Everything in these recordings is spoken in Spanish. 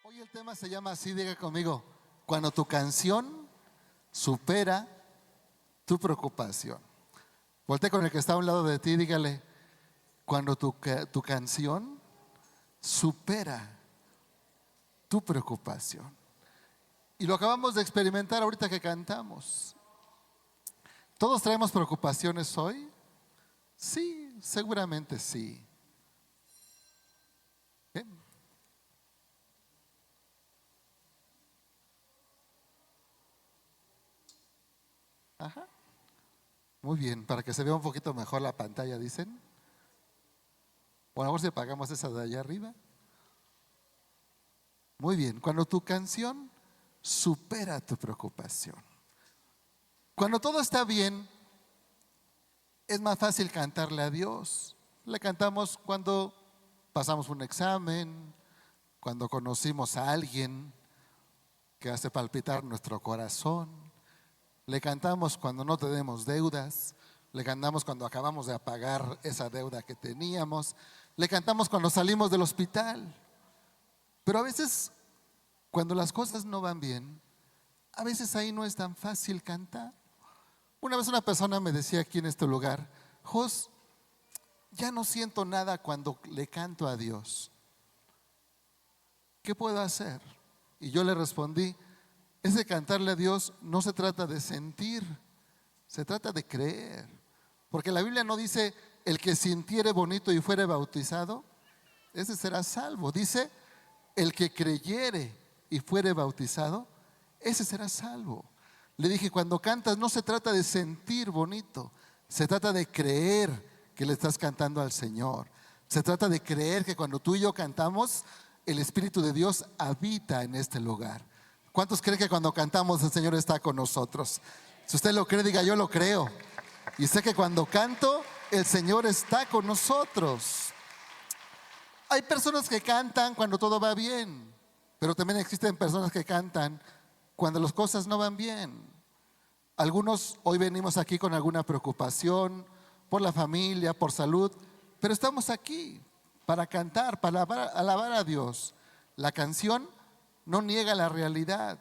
Hoy el tema se llama así, diga conmigo, cuando tu canción supera tu preocupación. Voltea con el que está a un lado de ti, dígale, cuando tu canción supera tu preocupación. Y lo acabamos de experimentar ahorita que cantamos. ¿Todos traemos preocupaciones hoy? Sí, seguramente sí. ¿Eh? Ajá. Muy bien, para que se vea un poquito mejor la pantalla, dicen. Bueno, a ver si apagamos esa de allá arriba. Muy bien, cuando tu canción supera tu preocupación. Cuando todo está bien, es más fácil cantarle a Dios. Le cantamos cuando pasamos un examen, cuando conocimos a alguien que hace palpitar nuestro corazón. Le cantamos cuando no tenemos deudas. Le cantamos cuando acabamos de pagar esa deuda que teníamos. Le cantamos cuando salimos del hospital. Pero a veces, cuando las cosas no van bien, a veces ahí no es tan fácil cantar. Una vez una persona me decía aquí en este lugar, Jos, ya no siento nada cuando le canto a Dios. ¿Qué puedo hacer? Y yo le respondí, ese cantarle a Dios no se trata de sentir, se trata de creer. Porque la Biblia no dice, el que sintiere bonito y fuere bautizado, ese será salvo. Dice, el que creyere y fuere bautizado, ese será salvo. Le dije, cuando cantas no se trata de sentir bonito, se trata de creer que le estás cantando al Señor. Se trata de creer que cuando tú y yo cantamos, el Espíritu de Dios habita en este lugar. ¿Cuántos creen que cuando cantamos el Señor está con nosotros? Si usted lo cree, diga yo lo creo. Y sé que cuando canto, el Señor está con nosotros. Hay personas que cantan cuando todo va bien, pero también existen personas que cantan cuando las cosas no van bien. Algunos hoy venimos aquí con alguna preocupación por la familia, por salud, pero estamos aquí para cantar, para alabar a Dios. La canción no niega la realidad.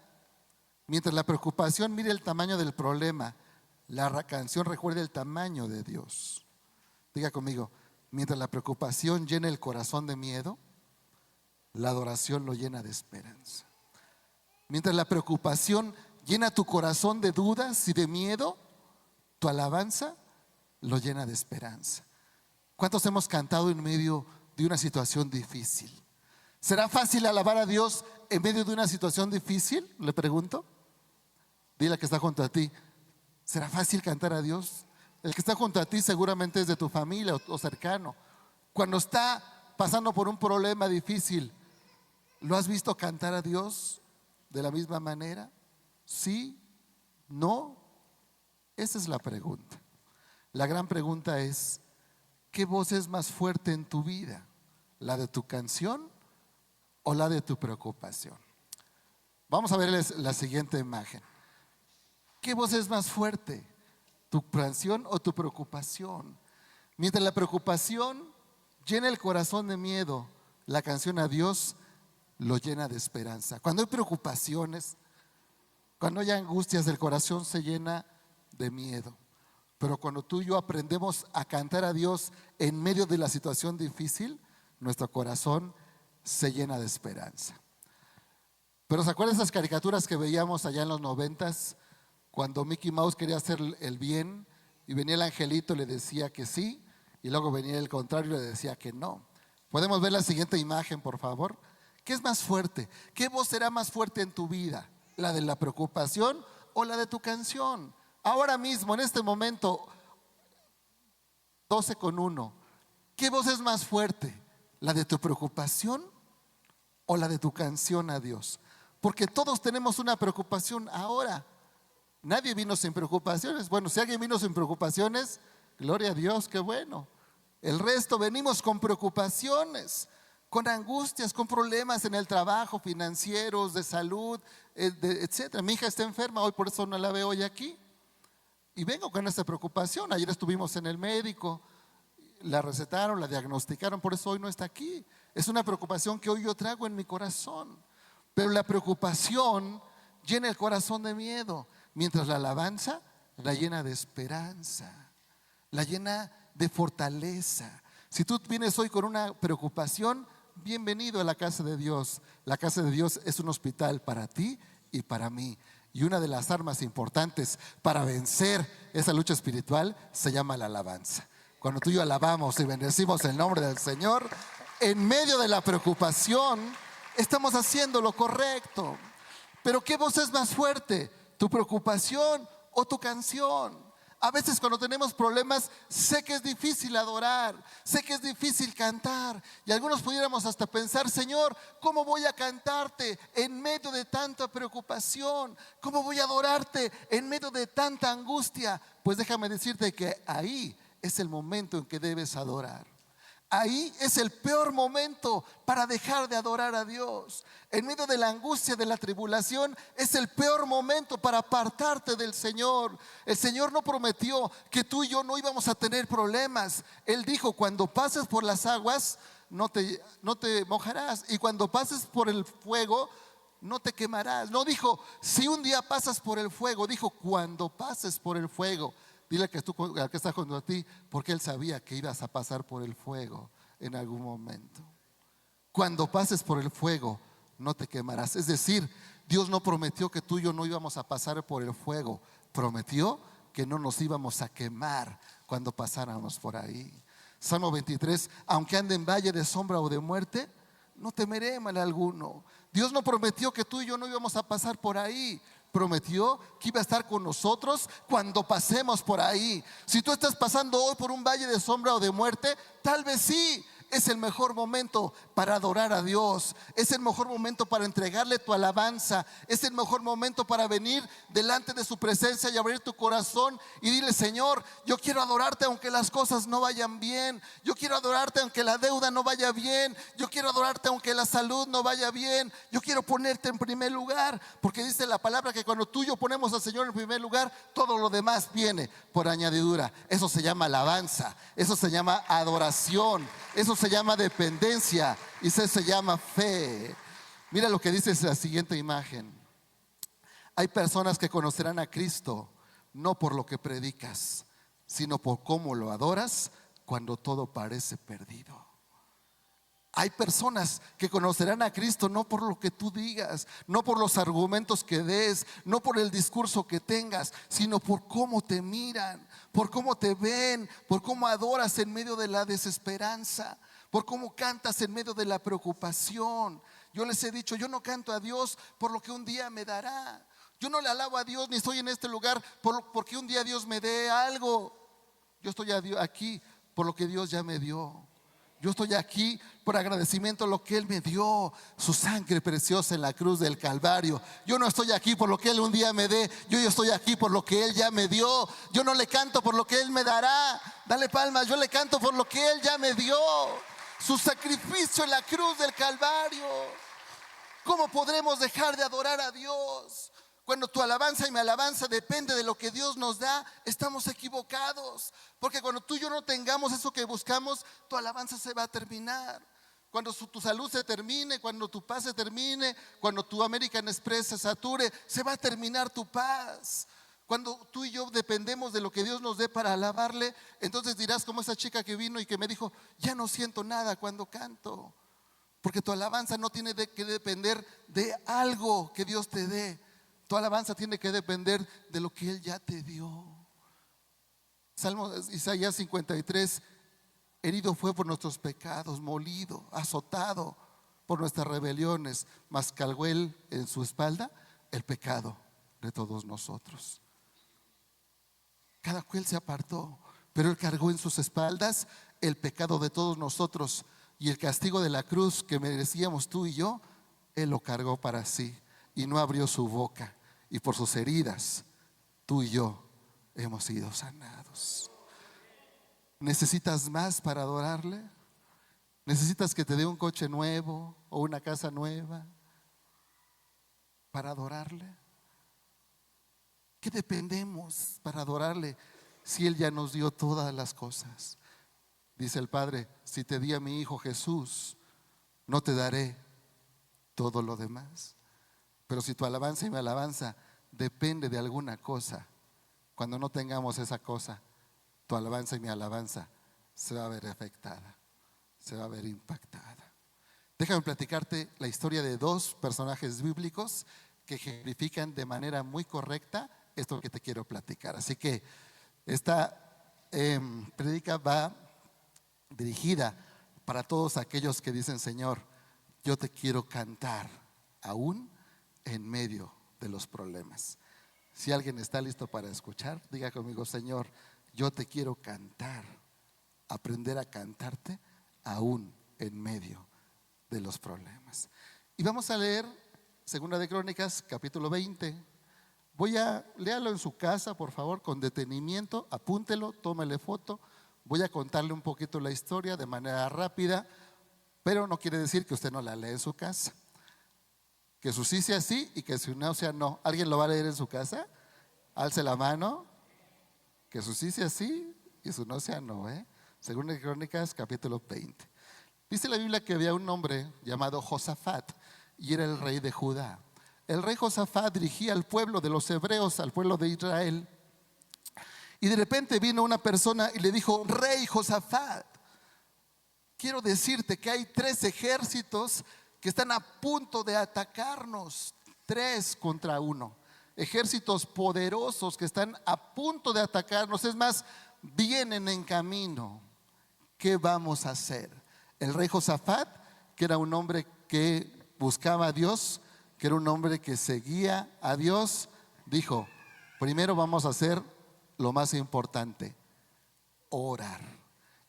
Mientras la preocupación mire el tamaño del problema, la canción recuerda el tamaño de Dios. Diga conmigo, mientras la preocupación llena el corazón de miedo, la adoración lo llena de esperanza. Mientras la preocupación llena tu corazón de dudas y de miedo, tu alabanza lo llena de esperanza. ¿Cuántos hemos cantado en medio de una situación difícil? ¿Será fácil alabar a Dios en medio de una situación difícil? Le pregunto. Dile al que está junto a ti, ¿será fácil cantar a Dios? El que está junto a ti seguramente es de tu familia o cercano. Cuando está pasando por un problema difícil, ¿lo has visto cantar a Dios de la misma manera? ¿Sí? ¿No? Esa es la pregunta. La gran pregunta es, ¿qué voz es más fuerte en tu vida? ¿La de tu canción o la de tu preocupación? Vamos a ver la siguiente imagen. ¿Qué voz es más fuerte? ¿Tu canción o tu preocupación? Mientras la preocupación llena el corazón de miedo, la canción a Dios lo llena de esperanza. Cuando hay preocupaciones, cuando hay angustias, el corazón se llena de miedo. Pero cuando tú y yo aprendemos a cantar a Dios en medio de la situación difícil, nuestro corazón se llena de esperanza. Pero ¿se acuerdan esas caricaturas que veíamos allá en los 90s? Cuando Mickey Mouse quería hacer el bien y venía el angelito y le decía que sí, y luego venía el contrario y le decía que no. ¿Podemos ver la siguiente imagen, por favor? ¿Qué es más fuerte? ¿Qué voz será más fuerte en tu vida? ¿La de la preocupación o la de tu canción? Ahora mismo, en este momento, 12:01, ¿qué voz es más fuerte? ¿La de tu preocupación o la de tu canción a Dios? Porque todos tenemos una preocupación ahora. Nadie vino sin preocupaciones. Bueno, si alguien vino sin preocupaciones, gloria a Dios, qué bueno. El resto venimos con preocupaciones, con angustias, con problemas en el trabajo, financieros, de salud, etcétera. Mi hija está enferma hoy, por eso no la veo hoy aquí. Y vengo con esta preocupación. Ayer estuvimos en el médico, la recetaron, la diagnosticaron, por eso hoy no está aquí. Es una preocupación que hoy yo traigo en mi corazón. Pero la preocupación llena el corazón de miedo, mientras la alabanza la llena de esperanza, la llena de fortaleza. Si tú vienes hoy con una preocupación, bienvenido a la casa de Dios. La casa de Dios es un hospital para ti y para mí. Y una de las armas importantes para vencer esa lucha espiritual se llama la alabanza. Cuando tú y yo alabamos y bendecimos el nombre del Señor, en medio de la preocupación, estamos haciendo lo correcto. Pero ¿qué voz es más fuerte? ¿Tu preocupación o tu canción? A veces cuando tenemos problemas, sé que es difícil adorar, sé que es difícil cantar. Y algunos pudiéramos hasta pensar: Señor, ¿cómo voy a cantarte en medio de tanta preocupación? ¿Cómo voy a adorarte en medio de tanta angustia? Pues déjame decirte que ahí es el momento en que debes adorar. Ahí es el peor momento para dejar de adorar a Dios. En medio de la angustia, de la tribulación, es el peor momento para apartarte del Señor. El Señor no prometió que tú y yo no íbamos a tener problemas. Él dijo: cuando pases por las aguas, no te mojarás. Y cuando pases por el fuego, no te quemarás. No dijo: si un día pasas por el fuego. Dijo: cuando pases por el fuego. Dile al que está junto a ti, porque él sabía que ibas a pasar por el fuego en algún momento. Cuando pases por el fuego, no te quemarás. Es decir, Dios no prometió que tú y yo no íbamos a pasar por el fuego. Prometió que no nos íbamos a quemar cuando pasáramos por ahí. Salmo 23: aunque ande en valle de sombra o de muerte, no temeré mal alguno. Dios no prometió que tú y yo no íbamos a pasar por ahí. Prometió que iba a estar con nosotros cuando pasemos por ahí. Si tú estás pasando hoy por un valle de sombra o de muerte, tal vez sí. Es el mejor momento para adorar a Dios. Es el mejor momento para entregarle tu alabanza. Es el mejor momento para venir delante de su presencia y abrir tu corazón y dile: Señor, yo quiero adorarte aunque las cosas no vayan bien. Yo quiero adorarte aunque la deuda no vaya bien. Yo quiero adorarte aunque la salud no vaya bien. Yo quiero ponerte en primer lugar, porque dice la palabra que cuando tú y yo ponemos al Señor en primer lugar, todo lo demás viene por añadidura. Eso se llama alabanza. Eso se llama adoración. Eso se llama dependencia y eso se llama fe. Mira lo que dice la siguiente imagen. Hay personas que conocerán a Cristo no por lo que predicas, sino por cómo lo adoras cuando todo parece perdido. Hay personas que conocerán a Cristo no por lo que tú digas, no por los argumentos que des, no por el discurso que tengas, sino por cómo te miran, por cómo te ven, por cómo adoras en medio de la desesperanza, por cómo cantas en medio de la preocupación. Yo les he dicho: yo no canto a Dios por lo que un día me dará. Yo no le alabo a Dios ni estoy en este lugar porque un día Dios me dé algo. Yo estoy aquí por lo que Dios ya me dio. Yo estoy aquí por agradecimiento a lo que Él me dio, su sangre preciosa en la cruz del Calvario. Yo no estoy aquí por lo que Él un día me dé. Yo estoy aquí por lo que Él ya me dio. Yo no le canto por lo que Él me dará. Dale palmas. Yo le canto por lo que Él ya me dio. Su sacrificio en la cruz del Calvario. ¿Cómo podremos dejar de adorar a Dios? Cuando tu alabanza y mi alabanza depende de lo que Dios nos da, estamos equivocados. Porque cuando tú y yo no tengamos eso que buscamos, tu alabanza se va a terminar. Cuando tu salud se termine, cuando tu paz se termine, cuando tu American Express se sature, se va a terminar tu paz. Cuando tú y yo dependemos de lo que Dios nos dé para alabarle, entonces dirás como esa chica que vino y que me dijo: ya no siento nada cuando canto. Porque tu alabanza no tiene que depender de algo que Dios te dé. Tu alabanza tiene que depender de lo que Él ya te dio. Salmo Isaías 53: herido fue por nuestros pecados, molido, azotado por nuestras rebeliones, mas cargó Él en su espalda el pecado de todos nosotros. Cada cual se apartó, pero Él cargó en sus espaldas el pecado de todos nosotros, y el castigo de la cruz que merecíamos tú y yo, Él lo cargó para sí, y no abrió su boca, y por sus heridas tú y yo hemos sido sanados. ¿Necesitas más para adorarle? ¿Necesitas que te dé un coche nuevo o una casa nueva para adorarle? ¿Qué dependemos para adorarle si Él ya nos dio todas las cosas? Dice el Padre: si te di a mi Hijo Jesús, ¿no te daré todo lo demás? Pero si tu alabanza y mi alabanza depende de alguna cosa, cuando no tengamos esa cosa, tu alabanza y mi alabanza se va a ver afectada, se va a ver impactada. Déjame platicarte la historia de dos personajes bíblicos que ejemplifican de manera muy correcta esto que te quiero platicar. Así que esta prédica va dirigida para todos aquellos que dicen: Señor, yo te quiero cantar aún en medio de los problemas. Si alguien está listo para escuchar, diga conmigo: Señor, yo te quiero cantar, aprender a cantarte aún en medio de los problemas. Y vamos a leer Segunda de Crónicas, capítulo 20. Léalo en su casa, por favor, con detenimiento, apúntelo, tómele foto. Voy a contarle un poquito la historia de manera rápida, pero no quiere decir que usted no la lea en su casa. Que su sí sea sí y que su no sea no. ¿Alguien lo va a leer en su casa? Alce la mano. Que su sí sea sí y su no sea no. Segunda de Crónicas, capítulo 20. Dice la Biblia que había un hombre llamado Josafat y era el rey de Judá. El rey Josafat dirigía al pueblo de los hebreos, al pueblo de Israel. Y de repente vino una persona y le dijo: Rey Josafat, quiero decirte que hay 3 ejércitos que están a punto de atacarnos, 3 contra 1. Ejércitos poderosos que están a punto de atacarnos. Es más, vienen en camino. ¿Qué vamos a hacer? El rey Josafat, que era un hombre que buscaba a Dios, que era un hombre que seguía a Dios, dijo: primero vamos a hacer lo más importante, orar.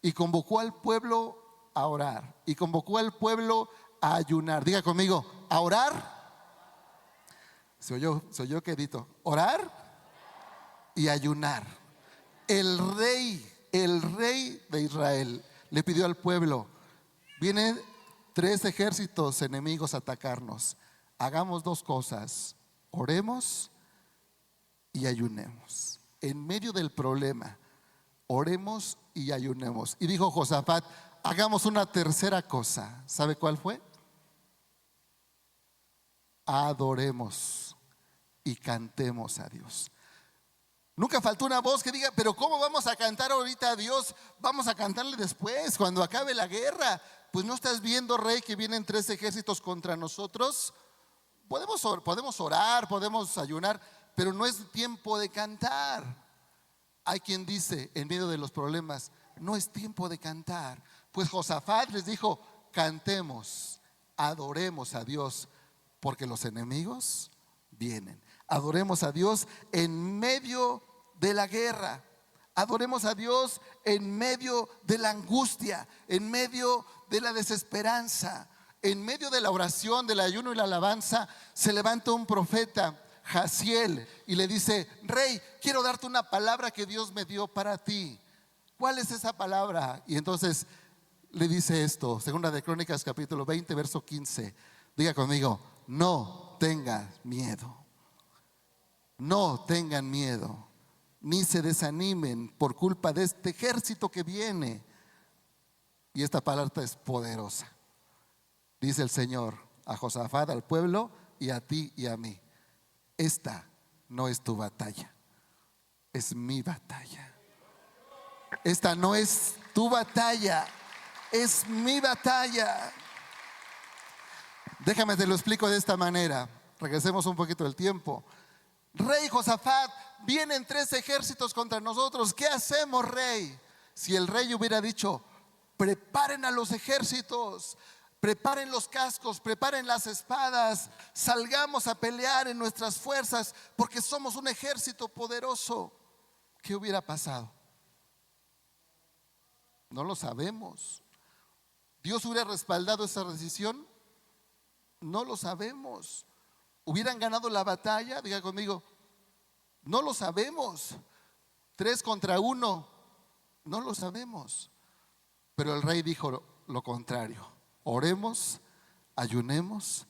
Y convocó al pueblo a orar. Y convocó al pueblo a ayunar. Diga conmigo: a orar. Soy yo quedito. Orar y ayunar. El rey de Israel le pidió al pueblo: vienen 3 ejércitos enemigos a atacarnos. Hagamos 2 cosas: oremos y ayunemos. En medio del problema, oremos y ayunemos. Y dijo Josafat: hagamos una tercera cosa. ¿Sabe cuál fue? Adoremos y cantemos a Dios. Nunca faltó una voz que diga: pero ¿cómo vamos a cantar ahorita a Dios? Vamos a cantarle después, cuando acabe la guerra. Pues ¿no estás viendo, rey, que vienen 3 ejércitos contra nosotros? Podemos orar, podemos ayunar, pero no es tiempo de cantar. Hay quien dice en medio de los problemas: no es tiempo de cantar. Pues Josafat les dijo: cantemos, adoremos a Dios, porque los enemigos vienen. Adoremos a Dios en medio de la guerra. Adoremos a Dios en medio de la angustia, en medio de la desesperanza. En medio de la oración, del ayuno y la alabanza, se levanta un profeta, Jaziel, y le dice: Rey, quiero darte una palabra que Dios me dio para ti. ¿Cuál es esa palabra? Y entonces le dice esto, Segunda de Crónicas, capítulo 20, verso 15. Diga conmigo: no tengas miedo. No tengan miedo, ni se desanimen por culpa de este ejército que viene. Y esta palabra es poderosa. Dice el Señor a Josafat, al pueblo, y a ti y a mí: esta no es tu batalla, es mi batalla. Esta no es tu batalla, es mi batalla. Déjame te lo explico de esta manera. Regresemos un poquito del tiempo. Rey Josafat, vienen 3 ejércitos contra nosotros. ¿Qué hacemos, rey? Si el rey hubiera dicho: preparen a los ejércitos, preparen los cascos, preparen las espadas, salgamos a pelear en nuestras fuerzas, porque somos un ejército poderoso, ¿qué hubiera pasado? No lo sabemos. ¿Dios hubiera respaldado esa decisión? No lo sabemos. ¿Hubieran ganado la batalla? Diga conmigo: no lo sabemos. 3 contra 1, no lo sabemos. Pero el rey dijo lo contrario: oremos, ayunemos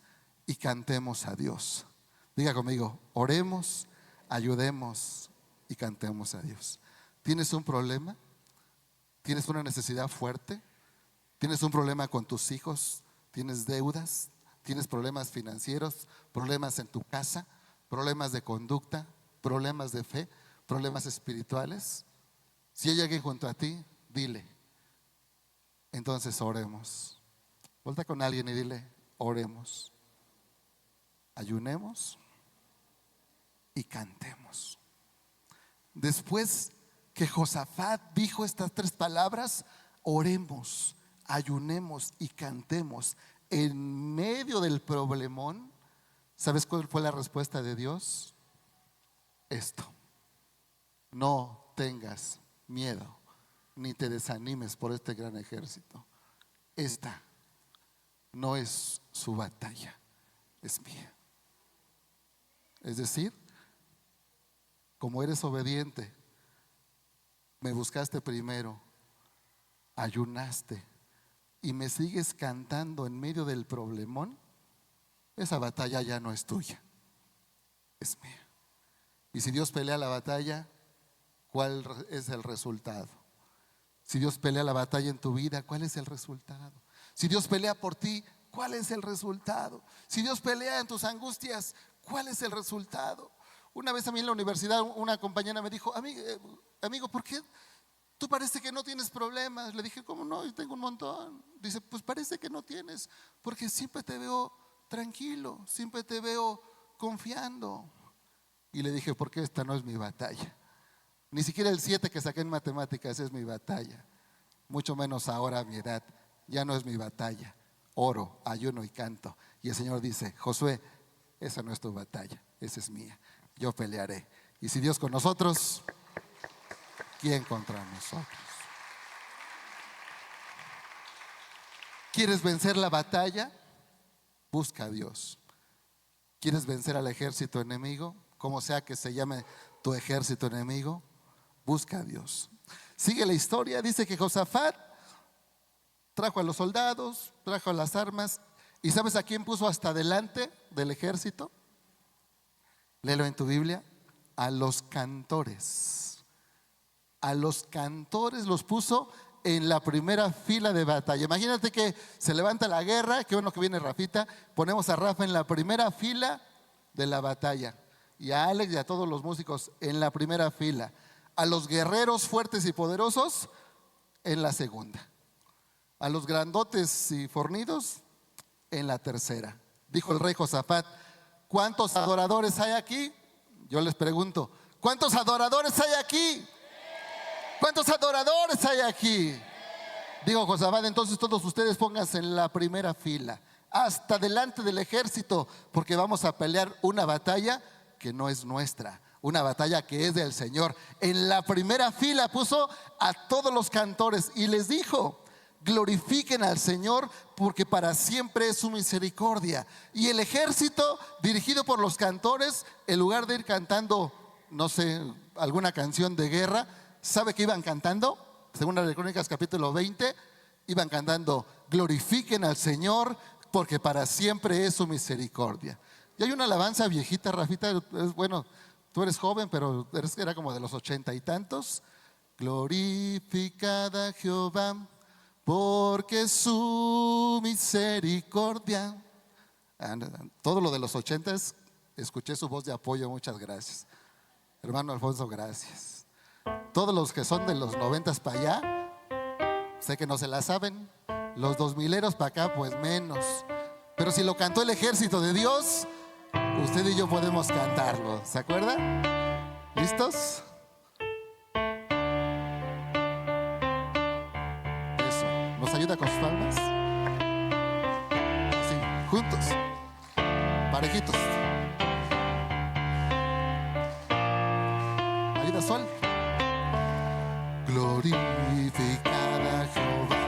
y cantemos a Dios. Diga conmigo: oremos, ayudemos y cantemos a Dios. ¿Tienes un problema? ¿Tienes una necesidad fuerte? ¿Tienes un problema con tus hijos? ¿Tienes deudas? Tienes problemas financieros, problemas en tu casa, problemas de conducta, problemas de fe, problemas espirituales. Si hay alguien junto a ti, dile. Entonces oremos. Volta con alguien y dile, oremos, ayunemos y cantemos. Después que Josafat dijo estas 3 palabras, oremos, ayunemos y cantemos en medio del problemón, ¿sabes cuál fue la respuesta de Dios? Esto: no tengas miedo ni te desanimes por este gran ejército. Esta no es su batalla, es mía. Es decir, como eres obediente, me buscaste primero, ayunaste y me sigues cantando en medio del problemón, esa batalla ya no es tuya, es mía. Y si Dios pelea la batalla, ¿cuál es el resultado? Si Dios pelea la batalla en tu vida, ¿cuál es el resultado? Si Dios pelea por ti, ¿cuál es el resultado? Si Dios pelea en tus angustias, ¿cuál es el resultado? Una vez a mí en la universidad una compañera me dijo, amigo, ¿por qué tú parece que no tienes problemas? Le dije, ¿cómo no? Yo tengo un montón. Dice, pues parece que no tienes, porque siempre te veo tranquilo, siempre te veo confiando. Y le dije, porque esta no es mi batalla. Ni siquiera el 7 que saqué en matemáticas es mi batalla. Mucho menos ahora a mi edad. Ya no es mi batalla. Oro, ayuno y canto. Y el Señor dice, Josué, esa no es tu batalla, esa es mía. Yo pelearé. Y si Dios con nosotros, ¿quién contra nosotros? ¿Quieres vencer la batalla? Busca a Dios. ¿Quieres vencer al ejército enemigo? Como sea que se llame tu ejército enemigo, busca a Dios. Sigue la historia, dice que Josafat trajo a los soldados, trajo las armas. ¿Y sabes a quién puso hasta delante del ejército? Léelo en tu Biblia. A los cantores. A los cantores los puso en la primera fila de batalla. Imagínate que se levanta la guerra, qué bueno que viene Rafita, ponemos a Rafa en la primera fila de la batalla, y a Alex y a todos los músicos en la primera fila, a los guerreros fuertes y poderosos en la segunda, a los grandotes y fornidos en la tercera. Dijo el rey Josafat, ¿cuántos adoradores hay aquí? Yo les pregunto, ¿cuántos adoradores hay aquí? ¿Cuántos adoradores hay aquí? Dijo Josafat, entonces todos ustedes pónganse en la primera fila, hasta delante del ejército, porque vamos a pelear una batalla que no es nuestra, una batalla que es del Señor. En la primera fila puso a todos los cantores y les dijo, glorifiquen al Señor porque para siempre es su misericordia. Y el ejército, dirigido por los cantores, en lugar de ir cantando, no sé, alguna canción de guerra, ¿sabe qué iban cantando? Según las Crónicas capítulo 20, iban cantando, glorifiquen al Señor porque para siempre es su misericordia. Y hay una alabanza viejita, Rafita, bueno, tú eres joven, pero era como de los 80 y tantos. Glorificad a Jehová porque su misericordia. Todo lo de los 80, escuché su voz de apoyo, muchas gracias. Hermano Alfonso, gracias. Todos los que son de los 90 para allá, sé que no se la saben. Los 2000eros para acá, pues menos. Pero si lo cantó el ejército de Dios, usted y yo podemos cantarlo. ¿Se acuerda? ¿Listos? Eso. ¿Nos ayuda con sus palmas? Así, juntos, parejitos. Ayuda, Sol. Glorificad a Jehová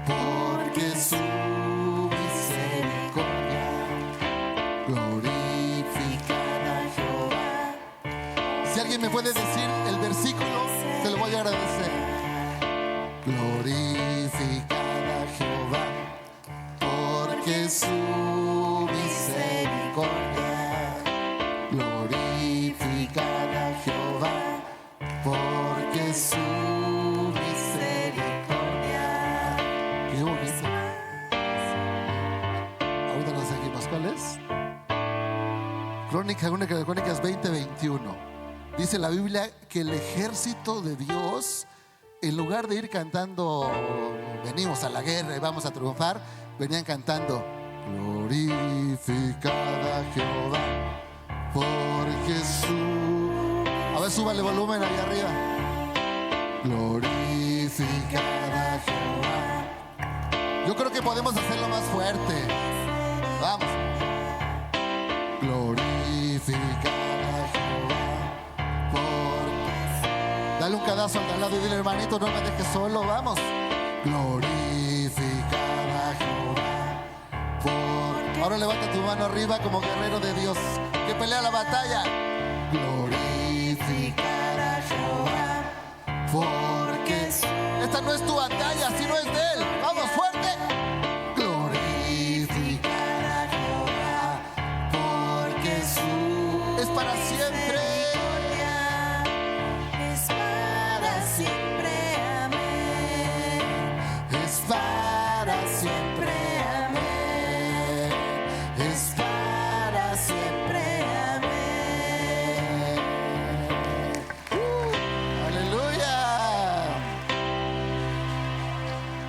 porque su misericordia. Glorificad a Jehová. Si alguien me puede decir el versículo, se lo voy a agradecer. Glorificad a Jehová porque su misericordia. Glorificad a Jehová porque su misericordia. Qué bonito. Ahorita nos de Crónicas 20:21. Dice la Biblia que el ejército de Dios, en lugar de ir cantando, venimos a la guerra y vamos a triunfar, venían cantando: glorificad a Jehová, porque a ver, súbale volumen ahí arriba. Glorificad a Jehová. Yo creo que podemos hacerlo más fuerte. Vamos. Glorificad a Jehová, porque... Dale un cadazo al de al lado y dile: hermanito, no me dejes solo. Vamos. Glorificad a Jehová, porque... Ahora levanta tu mano arriba como guerrero de Dios que pelea la batalla. Glorificad a Jehová, porque esta no es tu batalla, sino es de Él. Vamos, fuerte. Glorificad a Jehová, porque es para siempre. Es para siempre, amén. Es para siempre, amén. Es para siempre, amén. Aleluya.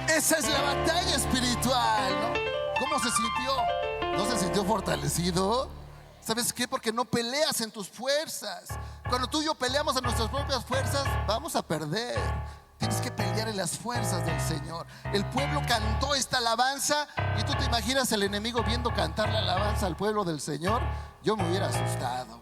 Esa es la batalla espiritual, ¿no? ¿Cómo se sintió? ¿No se sintió fortalecido? ¿Sabes qué? Porque no peleas en tus fuerzas. Cuando tú y yo peleamos en nuestras propias fuerzas, vamos a perder. Tienes que pelear en las fuerzas del Señor. El pueblo cantó esta alabanza, y tú te imaginas el enemigo viendo cantar la alabanza al pueblo del Señor. Yo me hubiera asustado.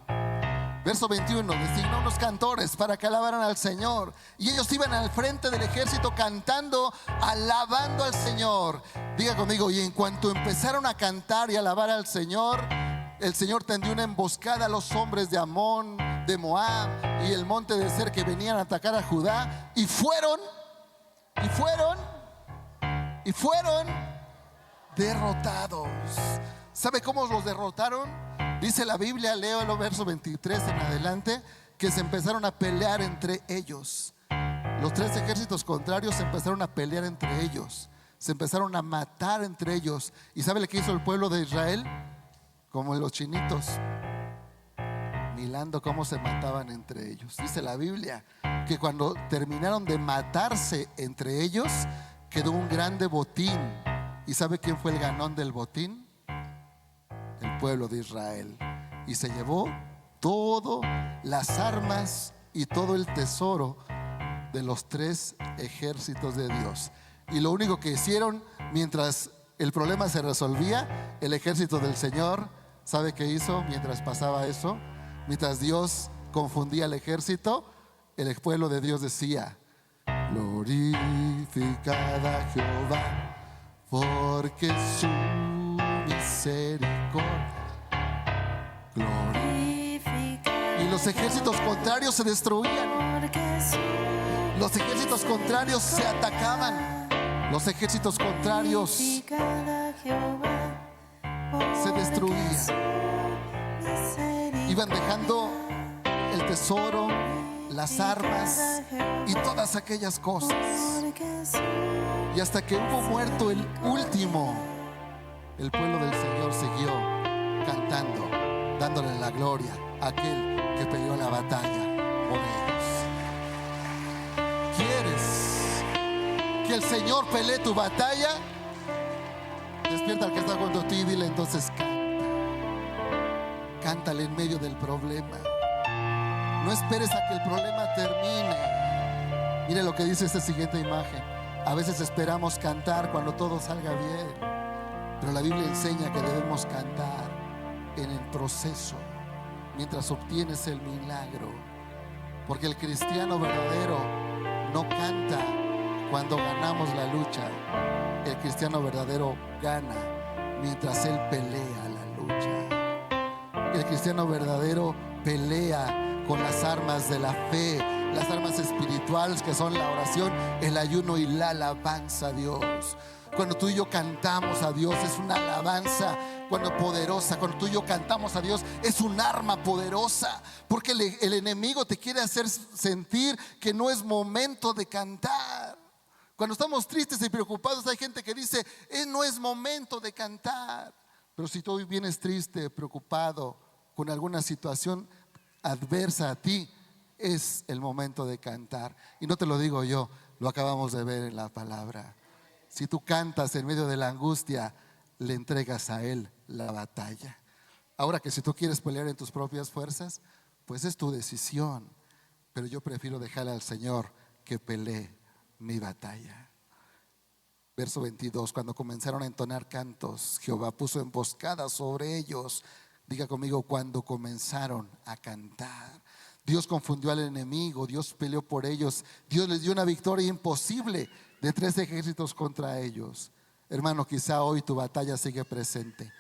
Verso 21: designó unos cantores para que alabaran al Señor, y ellos iban al frente del ejército cantando, alabando al Señor. Diga conmigo: y en cuanto empezaron a cantar y alabar al Señor, el Señor tendió una emboscada a los hombres de Amón, de Moab y el monte de Ser, que venían a atacar a Judá, y fueron derrotados. ¿Sabe cómo los derrotaron? Dice la Biblia, leo el verso 23 en adelante, que se empezaron a pelear entre ellos. Los tres ejércitos contrarios se empezaron a pelear entre ellos, se empezaron a matar entre ellos. ¿Y sabe lo que hizo el pueblo de Israel? Como los chinitos, mirando cómo se mataban entre ellos. Dice la Biblia que cuando terminaron de matarse entre ellos, quedó un grande botín. ¿Y sabe quién fue el ganón del botín? El pueblo de Israel. Y se llevó todas las armas y todo el tesoro de los tres ejércitos de Dios. Y lo único que hicieron mientras el problema se resolvía, el ejército del Señor, ¿sabe qué hizo mientras pasaba eso? Mientras Dios confundía al ejército, el pueblo de Dios decía: glorificad a Jehová, porque su misericordia. Y los ejércitos contrarios se destruían. Los ejércitos contrarios se atacaban. Los ejércitos contrarios se destruían. Iban dejando el tesoro, las armas y todas aquellas cosas. Y hasta que hubo muerto el último, el pueblo del Señor siguió cantando, dándole la gloria a aquel que peleó la batalla por ellos. ¿Quieres que el Señor pelee tu batalla? Despierta al que está junto a ti y dile: entonces canta. Cántale en medio del problema. No esperes a que el problema termine. Mire lo que dice esta siguiente imagen. A veces esperamos cantar cuando todo salga bien, pero la Biblia enseña que debemos cantar en el proceso, mientras obtienes el milagro. Porque el cristiano verdadero no canta cuando ganamos la lucha. El cristiano verdadero gana mientras él pelea la lucha. El cristiano verdadero pelea con las armas de la fe, las armas espirituales, que son la oración, el ayuno y la alabanza a Dios. Cuando tú y yo cantamos a Dios, es una alabanza poderosa. Cuando tú y yo cantamos a Dios, es un arma poderosa. Porque el enemigo te quiere hacer sentir que no es momento de cantar. Cuando estamos tristes y preocupados, hay gente que dice: no es momento de cantar. Pero si tú hoy vienes triste, preocupado, con alguna situación adversa a ti, es el momento de cantar. Y no te lo digo yo, lo acabamos de ver en la palabra. Si tú cantas en medio de la angustia, le entregas a Él la batalla. Ahora que si tú quieres pelear en tus propias fuerzas, pues es tu decisión. Pero yo prefiero dejarle al Señor que pelee mi batalla. Verso 22, cuando comenzaron a entonar cantos, Jehová puso emboscadas sobre ellos. Diga conmigo, cuando comenzaron a cantar. Dios confundió al enemigo, Dios peleó por ellos, Dios les dio una victoria imposible de 3 ejércitos contra ellos. Hermano, quizá hoy tu batalla sigue presente.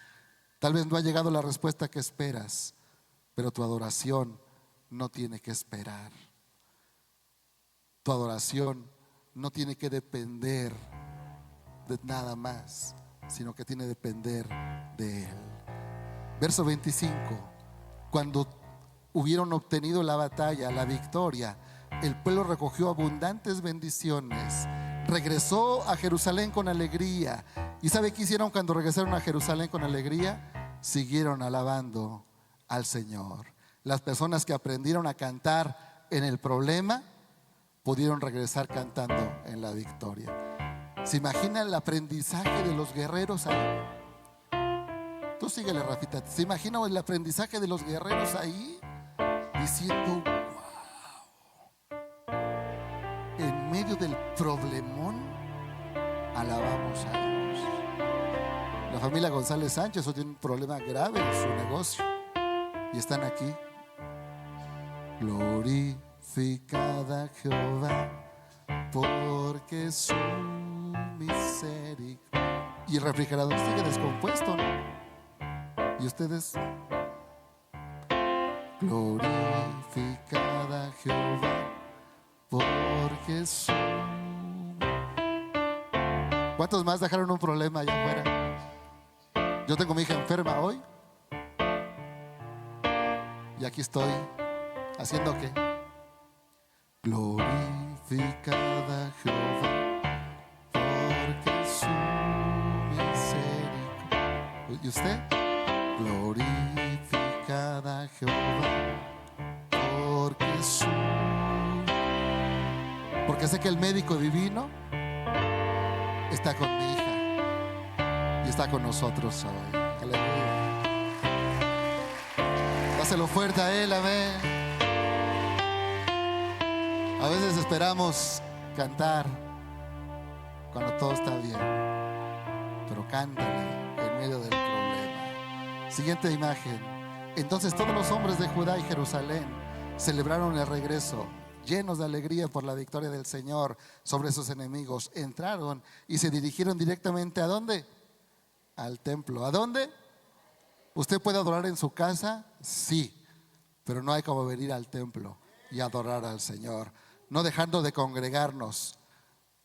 Tal vez no ha llegado la respuesta que esperas, pero tu adoración no tiene que esperar. Tu adoración no tiene que depender de nada más, sino que tiene que depender de Él. Verso 25, cuando hubieron obtenido la batalla, la victoria, el pueblo recogió abundantes bendiciones, regresó a Jerusalén con alegría. ¿Y sabe qué hicieron cuando regresaron a Jerusalén con alegría? Siguieron alabando al Señor. Las personas que aprendieron a cantar en el problema pudieron regresar cantando en la victoria. ¿Se imagina el aprendizaje de los guerreros ahí? Tú síguele, Rafita. ¿Se imagina el aprendizaje de los guerreros ahí? Diciendo, wow, en medio del problemón alabamos a Dios. La familia González Sánchez hoy tiene un problema grave en su negocio y están aquí. Glorificada Jehová, porque su misericordia. Y el refrigerador sigue descompuesto, ¿no? Y ustedes, glorificada Jehová, porque su... ¿Cuántos más dejaron un problema allá afuera? Yo tengo a mi hija enferma hoy y aquí estoy, ¿haciendo qué? Glorificada Jehová, porque su misericordia. ¿Y usted? Glorificada Jehová, porque sé que el médico divino está con mi hija y está con nosotros hoy. Aleluya. Dáselo fuerte a Él, amén. A veces esperamos cantar cuando todo está bien, pero cántale en medio del problema. Siguiente imagen. Entonces todos los hombres de Judá y Jerusalén celebraron el regreso, llenos de alegría por la victoria del Señor sobre sus enemigos. Entraron y se dirigieron directamente ¿a dónde? Al templo. ¿A dónde? ¿Usted puede adorar en su casa? Sí, pero no hay como venir al templo y adorar al Señor, no dejando de congregarnos.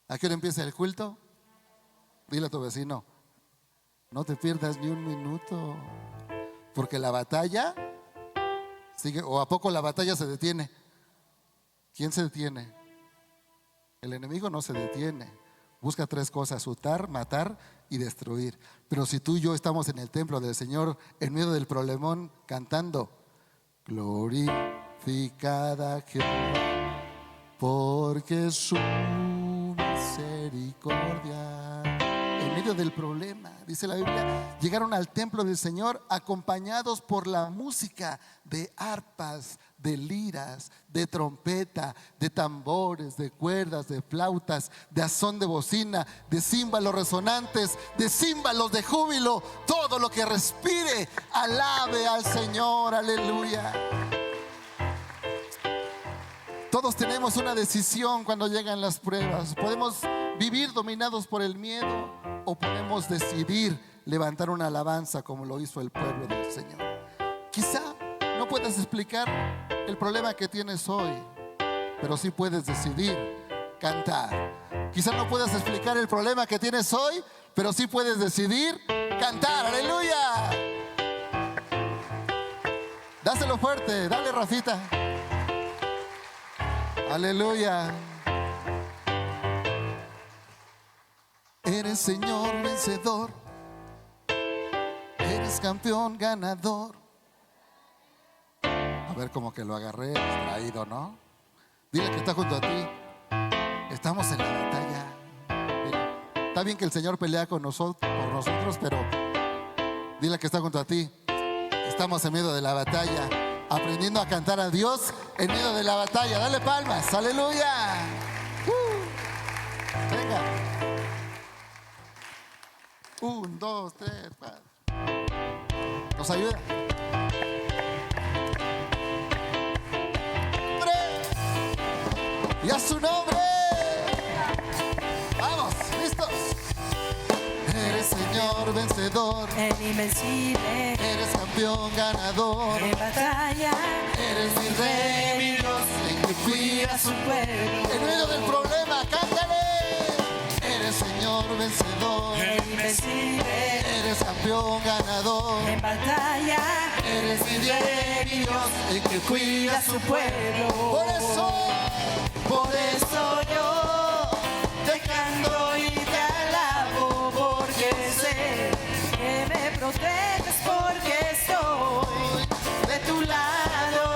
¿A qué hora empieza el culto? Dile a tu vecino, no te pierdas ni un minuto, porque la batalla sigue. ¿O a poco la batalla se detiene? ¿Quién se detiene? El enemigo no se detiene. Busca 3 cosas: hurtar, matar y destruir. Pero si tú y yo estamos en el templo del Señor, en medio del problemón, cantando, glorificada Jehová, porque su misericordia. En medio del problema, dice la Biblia, llegaron al templo del Señor acompañados por la música de arpas, de liras, de trompeta, de tambores, de cuerdas, de flautas, de azón de bocina, de címbalos resonantes, de címbalos de júbilo. Todo lo que respire, alabe al Señor, aleluya. Todos tenemos una decisión cuando llegan las pruebas. Podemos vivir dominados por el miedo o podemos decidir levantar una alabanza como lo hizo el pueblo del Señor. Quizá no puedas explicar el problema que tienes hoy, pero sí puedes decidir cantar. Quizá no puedas explicar el problema que tienes hoy, pero sí puedes decidir cantar. ¡Aleluya! Dáselo fuerte, dale, Rafita. Aleluya. Eres Señor vencedor, eres campeón ganador. A ver, como que lo agarré distraído, ¿no? Dile que está junto a ti. Estamos en la batalla. Dile, está bien que el Señor pelea con nosotros, por nosotros, pero dile que está junto a ti. Estamos en medio de la batalla, aprendiendo a cantar a Dios en medio de la batalla. Dale palmas, aleluya. Venga. 1, 2, 3, 4. ¿Nos ayuda? Y a su nombre. Vamos, listos. Eres Señor vencedor, el invencible, eres campeón ganador, en batalla, eres mi rey, mi Dios, en que cuida su pueblo. en medio del problema, cántale. Eres Señor vencedor, El invencible, eres campeón ganador, en batalla, eres mi rey, mi Dios, en que cuida su pueblo. Por eso yo te canto y te alabo, porque sé que me proteges, porque estoy de tu lado.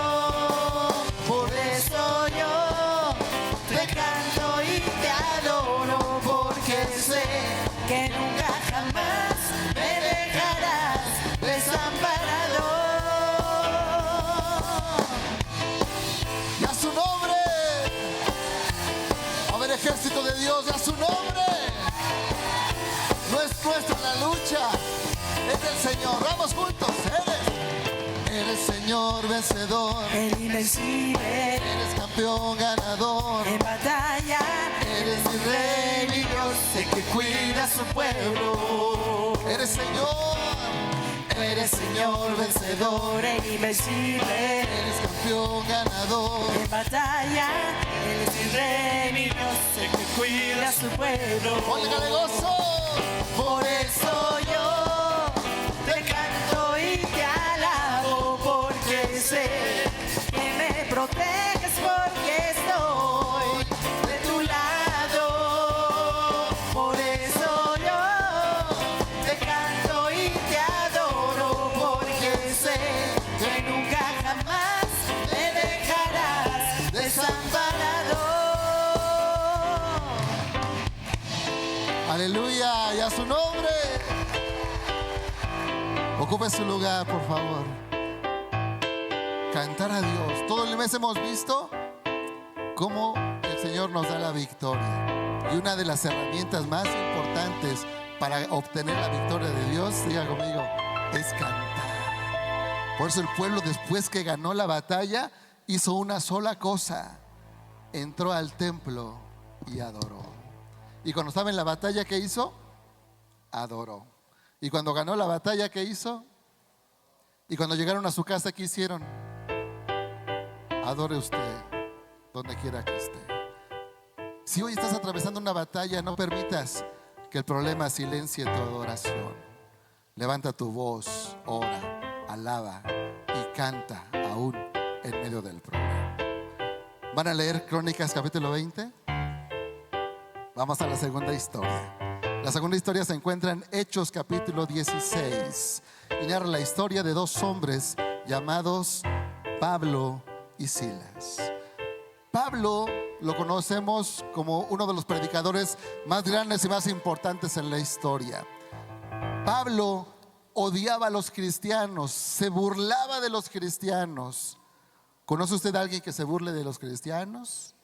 Por eso yo te canto y te adoro, porque sé que nunca jamás me dejarás desamparado. y a su nombre. A ver, ejército de Dios, y a su nombre. No es nuestra la lucha, es del Señor. Vamos juntos. Eres Señor vencedor, El invencible, eres campeón ganador, en batalla, eres mi rey, mi Dios, el que cuida a su pueblo. Eres Señor vencedor, el invencible, eres campeón ganador, en batalla, eres mi rey, mi Dios, el que cuida a su pueblo. póngale gozo. Por eso yo te canto y te alabo, porque sé que me proteges, porque estoy de tu lado. Por eso yo te canto y te adoro, porque sé que nunca jamás me dejarás desamparado. Aleluya, y a su nombre. Ocupe su lugar, por favor. Cantar a Dios. Todo el mes hemos visto cómo el Señor nos da la victoria. Y una de las herramientas más importantes para obtener la victoria de Dios, diga conmigo, es cantar. Por eso el pueblo, después que ganó la batalla, hizo una sola cosa: entró al templo y adoró. Y cuando estaba en la batalla, ¿qué hizo? Adoró. Y cuando ganó la batalla, ¿qué hizo? Y cuando llegaron a su casa, ¿qué hicieron? Adore usted donde quiera que esté. Si hoy estás atravesando una batalla, no permitas que el problema silencie tu adoración. Levanta tu voz, ora, alaba y canta aún en medio del problema. ¿Van a leer Crónicas capítulo 20? Vamos a la segunda historia. La segunda historia se encuentra en Hechos capítulo 16 y narra la historia de dos hombres llamados Pablo y Silas. Pablo lo conocemos como uno de los predicadores más grandes y más importantes en la historia. Pablo odiaba a los cristianos, se burlaba de los cristianos. ¿Conoce usted a alguien que se burle de los cristianos?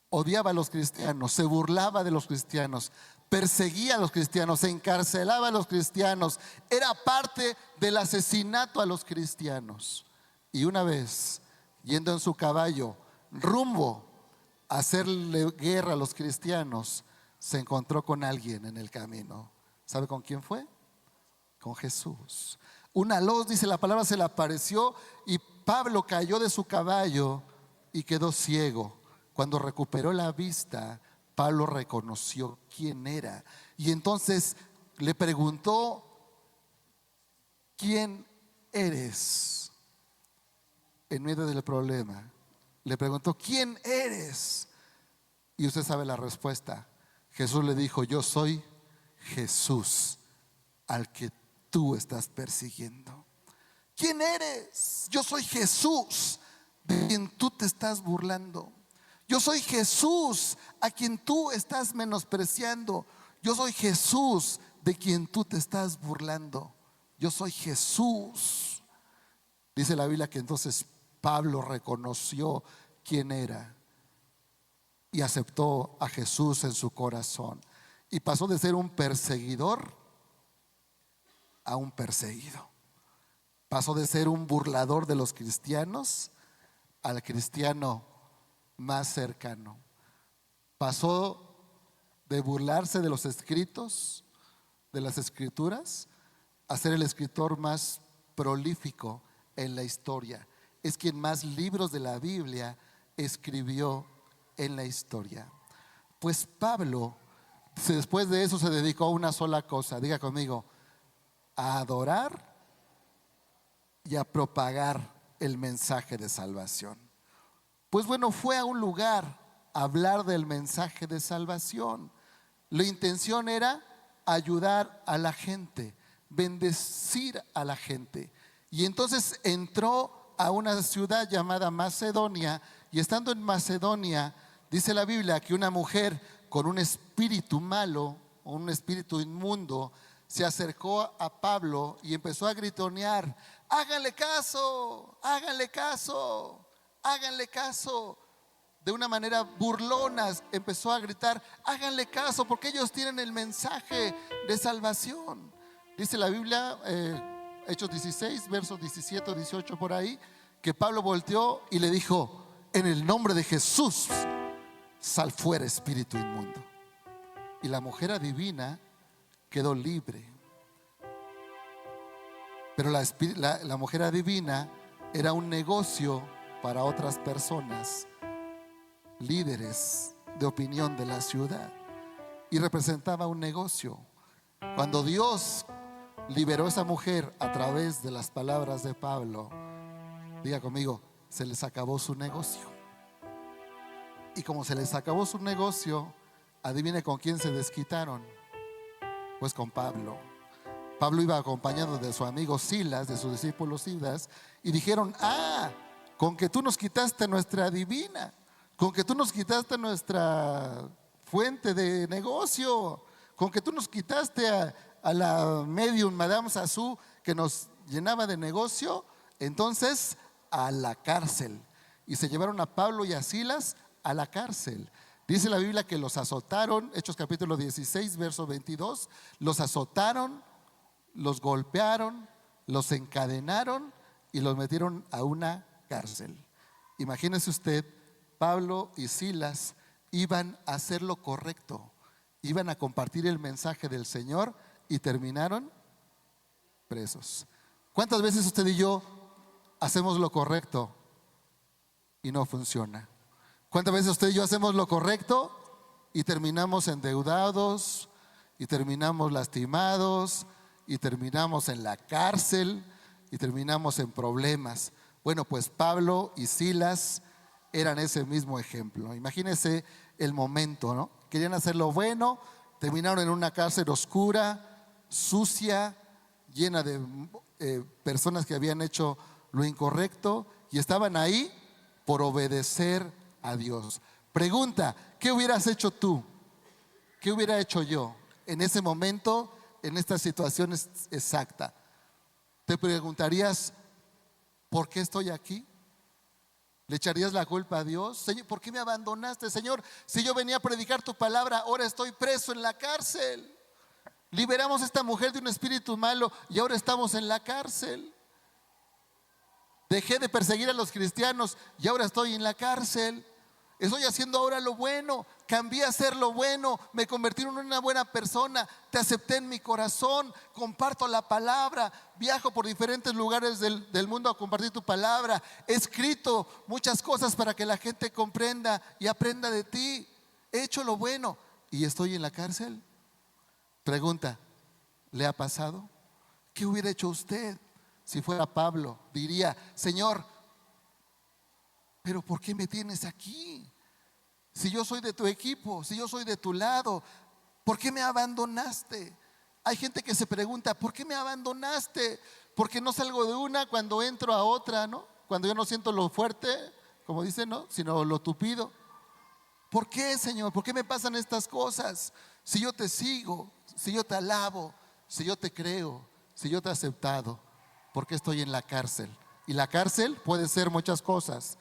Odiaba a los cristianos, se burlaba de los cristianos, perseguía a los cristianos, encarcelaba a los cristianos, era parte del asesinato a los cristianos. Y una vez, yendo en su caballo rumbo a hacerle guerra a los cristianos, se encontró con alguien en el camino. ¿Sabe con quién fue? Con Jesús. Una luz, dice la palabra, se le apareció y Pablo cayó de su caballo y quedó ciego. Cuando recuperó la vista, Pablo reconoció quién era. Y entonces le preguntó: ¿quién eres? En medio del problema le preguntó: ¿quién eres? Y usted sabe la respuesta. Jesús le dijo: yo soy Jesús, al que tú estás persiguiendo. ¿Quién eres? Yo soy Jesús, de quien tú te estás burlando. Yo soy Jesús, a quien tú estás menospreciando. Yo soy Jesús, de quien tú te estás burlando. Yo soy Jesús. Dice la Biblia que entonces Pablo reconoció quién era y aceptó a Jesús en su corazón. Y pasó de ser un perseguidor a un perseguido. Pasó de ser un burlador de los cristianos al cristiano más cercano. Pasó de burlarse de los escritos, de las escrituras, a ser el escritor más prolífico en la historia. Es quien más libros de la Biblia escribió en la historia. Pues Pablo, después de eso, se dedicó a una sola cosa. Diga conmigo: a adorar y a propagar el mensaje de salvación. Pues bueno, fue a un lugar a hablar del mensaje de salvación. La intención era ayudar a la gente, bendecir a la gente. Y entonces entró a una ciudad llamada Macedonia, y estando en Macedonia, dice la Biblia que una mujer con un espíritu malo, o un espíritu inmundo, se acercó a Pablo y empezó a gritonear: háganle caso, háganle caso, háganle caso. De una manera burlona empezó a gritar: háganle caso, porque ellos tienen el mensaje de salvación. Dice la Biblia, Hechos 16, versos 17 o 18 por ahí, que Pablo volteó y le dijo: en el nombre de Jesús, sal fuera, espíritu inmundo. Y la mujer adivina quedó libre. Pero la mujer adivina era un negocio para otras personas, líderes de opinión de la ciudad, y representaba un negocio. Cuando Dios liberó a esa mujer a través de las palabras de Pablo, diga conmigo, se les acabó su negocio. Y como se les acabó su negocio, adivine con quién se desquitaron. Pues con Pablo. Pablo iba acompañado de su amigo Silas, de su discípulo Silas, y dijeron: con que tú nos quitaste nuestra divina, con que tú nos quitaste nuestra fuente de negocio, con que tú nos quitaste a la medium Madame Sassou, que nos llenaba de negocio, entonces a la cárcel. Y se llevaron a Pablo y a Silas a la cárcel. Dice la Biblia que los azotaron, Hechos capítulo 16, verso 22, los azotaron, los golpearon, los encadenaron y los metieron a una cárcel. Imagínese usted, Pablo y Silas iban a hacer lo correcto, iban a compartir el mensaje del Señor y terminaron presos. ¿Cuántas veces usted y yo hacemos lo correcto y no funciona? ¿Cuántas veces usted y yo hacemos lo correcto y terminamos endeudados, y terminamos lastimados, y terminamos en la cárcel, y terminamos en problemas? Bueno, pues Pablo y Silas eran ese mismo ejemplo. Imagínense el momento, ¿no? Querían hacer lo bueno, terminaron en una cárcel oscura, sucia, llena de personas que habían hecho lo incorrecto, y estaban ahí por obedecer a Dios. Pregunta: ¿qué hubieras hecho tú? ¿Qué hubiera hecho yo en ese momento, en esta situación exacta? ¿Te preguntarías: ¿por qué estoy aquí? ¿Le echarías la culpa a Dios? Señor, ¿por qué me abandonaste? Señor, si yo venía a predicar tu palabra, ahora estoy preso en la cárcel. Liberamos a esta mujer de un espíritu malo y ahora estamos en la cárcel. Dejé de perseguir a los cristianos y ahora estoy en la cárcel. Estoy haciendo ahora lo bueno, cambié a hacer lo bueno, me convertí en una buena persona, te acepté en mi corazón, comparto la palabra, viajo por diferentes lugares del mundo a compartir tu palabra, he escrito muchas cosas para que la gente comprenda y aprenda de ti, he hecho lo bueno y estoy en la cárcel. Pregunta: ¿le ha pasado? ¿Qué hubiera hecho usted si fuera Pablo? Diría: Señor, ¿pero por qué me tienes aquí? Si yo soy de tu equipo, si yo soy de tu lado, ¿por qué me abandonaste? Hay gente que se pregunta: ¿por qué me abandonaste? ¿por qué no salgo de una cuando entro a otra, no? Cuando yo no siento lo fuerte, como dicen, ¿no? Sino lo tupido. ¿Por qué, Señor? ¿Por qué me pasan estas cosas? Si yo te sigo, si yo te alabo, si yo te creo, si yo te he aceptado, ¿por qué estoy en la cárcel? Y la cárcel puede ser muchas cosas: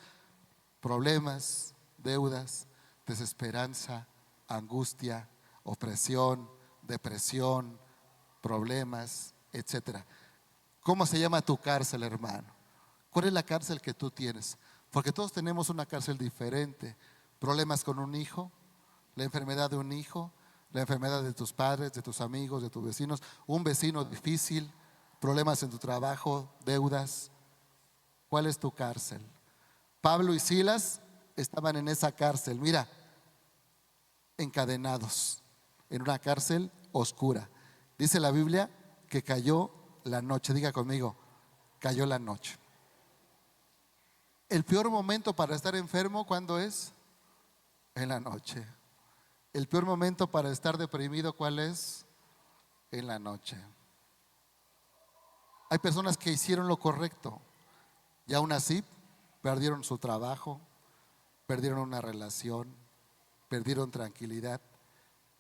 problemas, deudas, desesperanza, angustia, opresión, depresión, problemas, etcétera. ¿Cómo se llama tu cárcel, hermano? ¿Cuál es la cárcel que tú tienes? Porque todos tenemos una cárcel diferente. Problemas con un hijo, la enfermedad de un hijo, la enfermedad de tus padres, de tus amigos, de tus vecinos, un vecino difícil, problemas en tu trabajo, deudas. ¿Cuál es tu cárcel? Pablo y Silas estaban en esa cárcel, mira, encadenados, en una cárcel oscura. Dice la Biblia que cayó la noche. Diga conmigo, cayó la noche. El peor momento para estar enfermo, ¿cuándo es? En la noche. El peor momento para estar deprimido, ¿cuál es? En la noche. Hay personas que hicieron lo correcto y aún así perdieron su trabajo, perdieron una relación, perdieron tranquilidad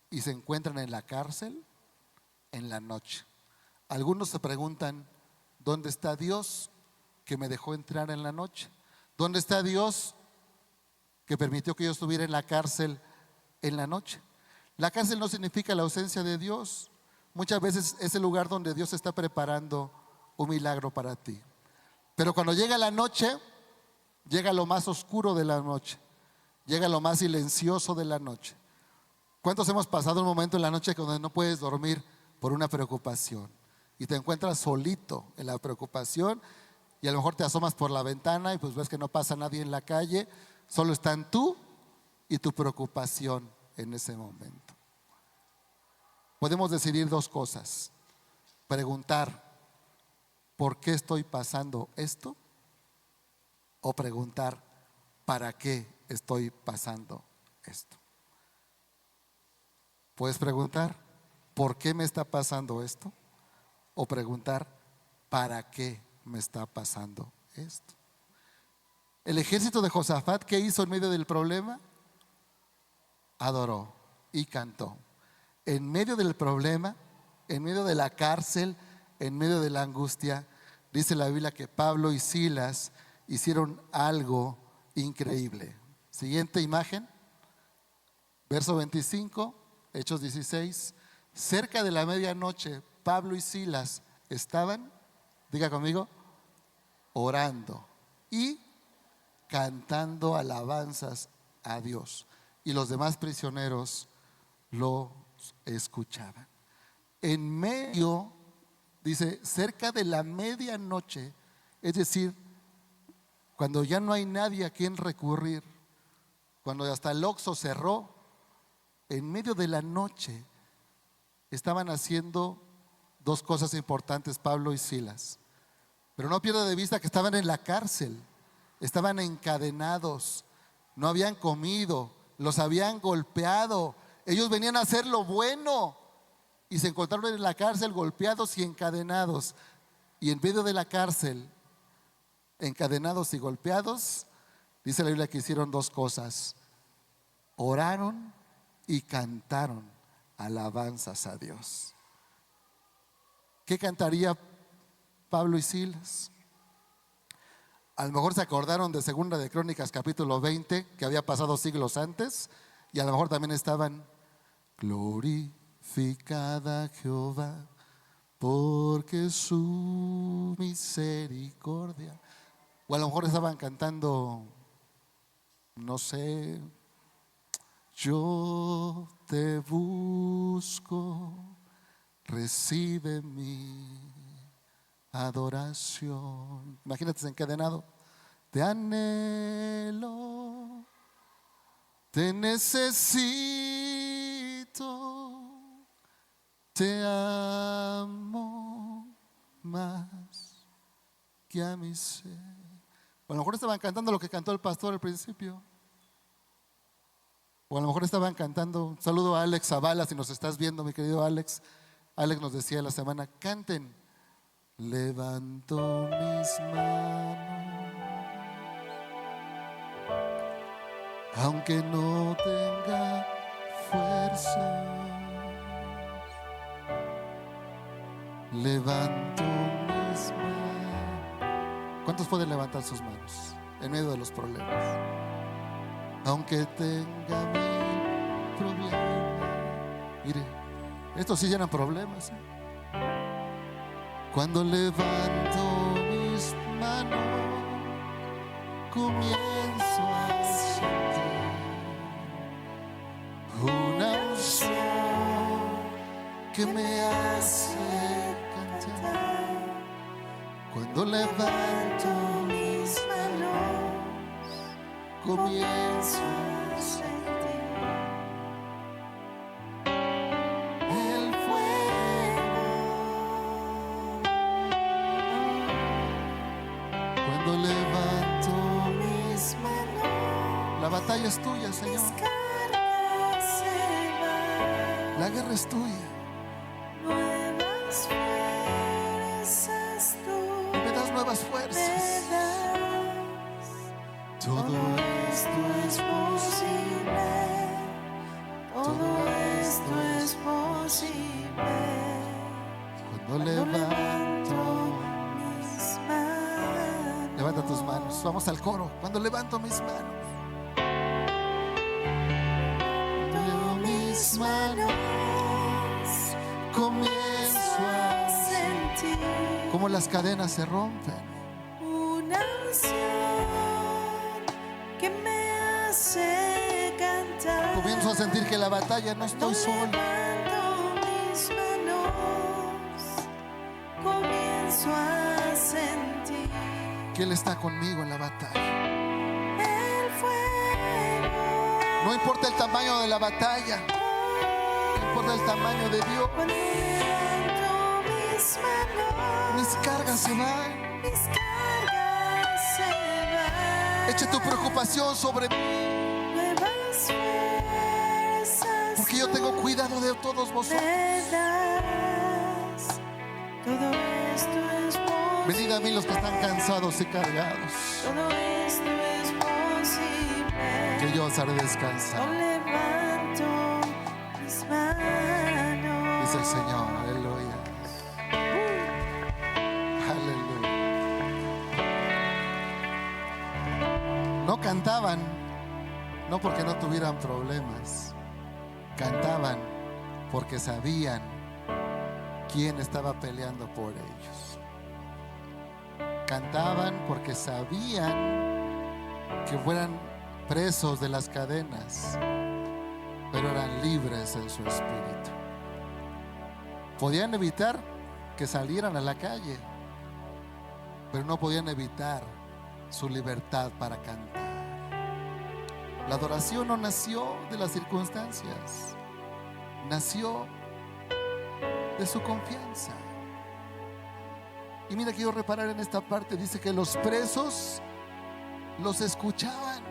y se encuentran en la cárcel en la noche. Algunos se preguntan, ¿dónde está Dios que me dejó entrar en la noche? ¿Dónde está Dios que permitió que yo estuviera en la cárcel en la noche? La cárcel no significa la ausencia de Dios. Muchas veces es el lugar donde Dios está preparando un milagro para ti. Pero cuando llega la noche, llega lo más oscuro de la noche, llega lo más silencioso de la noche. ¿Cuántos hemos pasado un momento en la noche donde no puedes dormir por una preocupación y te encuentras solito en la preocupación y a lo mejor te asomas por la ventana y pues ves que no pasa nadie en la calle, solo están tú y tu preocupación en ese momento? Podemos decidir dos cosas: preguntar ¿por qué estoy pasando esto? O preguntar ¿para qué estoy pasando esto? Puedes preguntar ¿por qué me está pasando esto? O preguntar ¿para qué me está pasando esto? El ejército de Josafat, ¿qué hizo en medio del problema? Adoró y cantó. En medio del problema, en medio de la cárcel, en medio de la angustia, dice la Biblia que Pablo y Silas hicieron algo increíble. Siguiente imagen, verso 25, Hechos 16. Cerca de la medianoche, Pablo y Silas estaban, diga conmigo, orando y cantando alabanzas a Dios. Y los demás prisioneros los escuchaban. En medio, dice, cerca de la medianoche, es decir, cuando ya no hay nadie a quien recurrir, cuando hasta el Oxxo cerró, en medio de la noche estaban haciendo dos cosas importantes Pablo y Silas. Pero no pierda de vista que estaban en la cárcel, estaban encadenados, no habían comido, los habían golpeado. Ellos venían a hacer lo bueno y se encontraron en la cárcel golpeados y encadenados. Y en medio de la cárcel, encadenados y golpeados, dice la Biblia que hicieron dos cosas: oraron y cantaron alabanzas a Dios. ¿Qué cantaría Pablo y Silas? A lo mejor se acordaron de Segunda de Crónicas capítulo 20, que había pasado siglos antes, y a lo mejor también estaban: glorificada Jehová, porque su misericordia. O a lo mejor estaban cantando, no sé, yo te busco, recibe mi adoración. Imagínate encadenado. Te anhelo, te necesito, te amo más que a mi ser. O a lo mejor estaban cantando lo que cantó el pastor al principio. O a lo mejor estaban cantando, un saludo a Alex Zavala, si nos estás viendo, mi querido Alex. Alex nos decía la semana: canten Levanto mis manos, aunque no tenga fuerza. Levanto mis manos. ¿Cuántos pueden levantar sus manos en medio de los problemas? Aunque tenga mil problemas. Mire, estos sí llenan problemas, ¿eh? Cuando levanto mis manos, comienzo a sentir una unción que me hace cantar. Cuando levanto mis manos, comienzo a sentir el fuego. Cuando levanto mis manos, la batalla es tuya, Señor. La guerra es tuya. Nuevas fuerzas tú Me das nuevas fuerzas. me das. Todo esto es posible. Todo esto es posible. cuando levanto. Mis manos. Levanta tus manos. Vamos al coro. Cuando levanto mis manos. Levanto mis manos. Comienzo a sentir como las cadenas se rompen. una unción que me hace cantar. Comienzo a sentir que la batalla no estoy solo. Levanto mis manos, comienzo a sentir Que Él está conmigo en la batalla. el fuego. No importa el tamaño de la batalla, no importa el tamaño de Dios. Cuando levanto mis manos, Mis cargas se van. mis cargas se van. Echa tu preocupación sobre mí, Nuevas fuerzas porque yo tengo cuidado de todos vosotros. me das. Todo esto es posible. Venid a mí los que están cansados y cargados, Todo esto es posible. que yo os haré Yo descansar. levanto mis manos. Dice el Señor, aleluya. Aleluya. No cantaban, no porque no tuvieran problemas. Cantaban porque sabían quién estaba peleando por ellos. Cantaban porque sabían que fueran presos de las cadenas, pero eran libres en su espíritu. Podían evitar que salieran a la calle, pero no podían evitar su libertad para cantar. La adoración no nació de las circunstancias, nació de su confianza. Y mira, quiero reparar en esta parte, dice que los presos los escuchaban.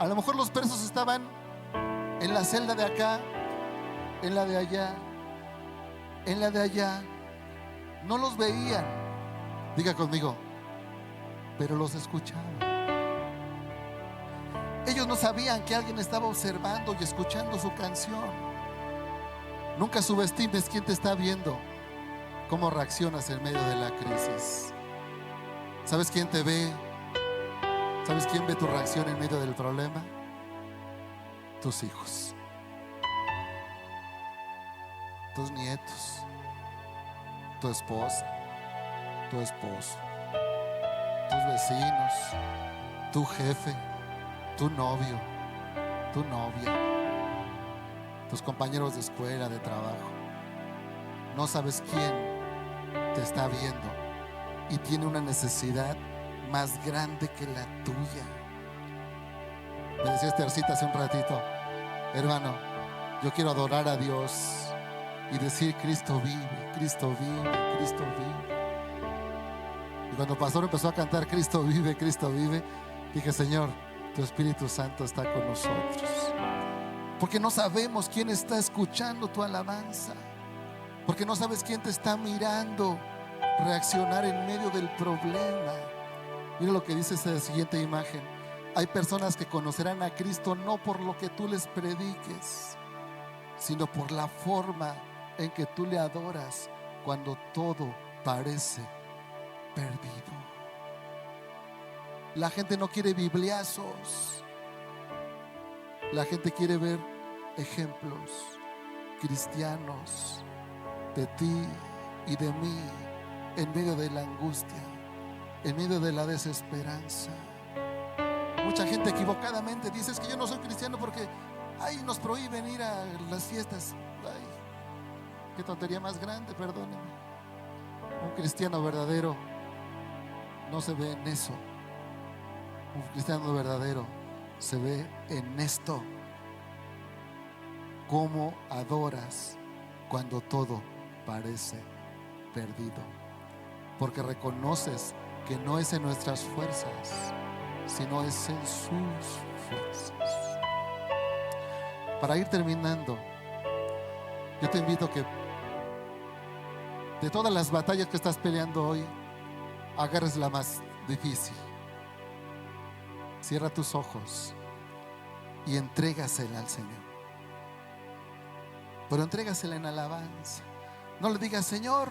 A lo mejor los presos estaban en la celda de acá, en la de allá, en la de allá. No los veían, diga conmigo, pero los escuchaban. Ellos no sabían que alguien estaba observando y escuchando su canción. Nunca subestimes quién te está viendo, cómo reaccionas en medio de la crisis. ¿Sabes quién te ve? ¿Sabes quién ve tu reacción en medio del problema? Tus hijos, tus nietos, tu esposa, tu esposo, tus vecinos, tu jefe, tu novio, tu novia, tus compañeros de escuela, de trabajo. No sabes quién te está viendo y tiene una necesidad más grande que la tuya. Me decía Estercita hace un ratito, hermano, yo quiero adorar a Dios y decir: Cristo vive, Cristo vive, Cristo vive. Y cuando el pastor empezó a cantar Cristo vive, dije: Señor, tu Espíritu Santo está con nosotros, porque no sabemos quién está escuchando tu alabanza. porque no sabes quién te está mirando reaccionar en medio del problema. Mira lo que dice esa siguiente imagen. Hay personas que conocerán a Cristo no por lo que tú les prediques, sino por la forma en que tú le adoras cuando todo parece perdido. La gente no quiere bibliazos. La gente quiere ver ejemplos cristianos de ti y de mí en medio de la angustia, en medio de la desesperanza. Mucha gente equivocadamente dice: es que yo no soy cristiano porque nos prohíben ir a las fiestas. Ay, qué tontería más grande, perdónenme. Un cristiano verdadero no se ve en eso. Un cristiano verdadero se ve en esto: cómo adoras cuando todo parece perdido, porque reconoces que no es en nuestras fuerzas, sino es en sus fuerzas. Para ir terminando, yo te invito a que de todas las batallas que estás peleando hoy, agarres la más difícil. Cierra tus ojos y entrégasela al Señor. Pero entrégasela en alabanza. No le digas: Señor,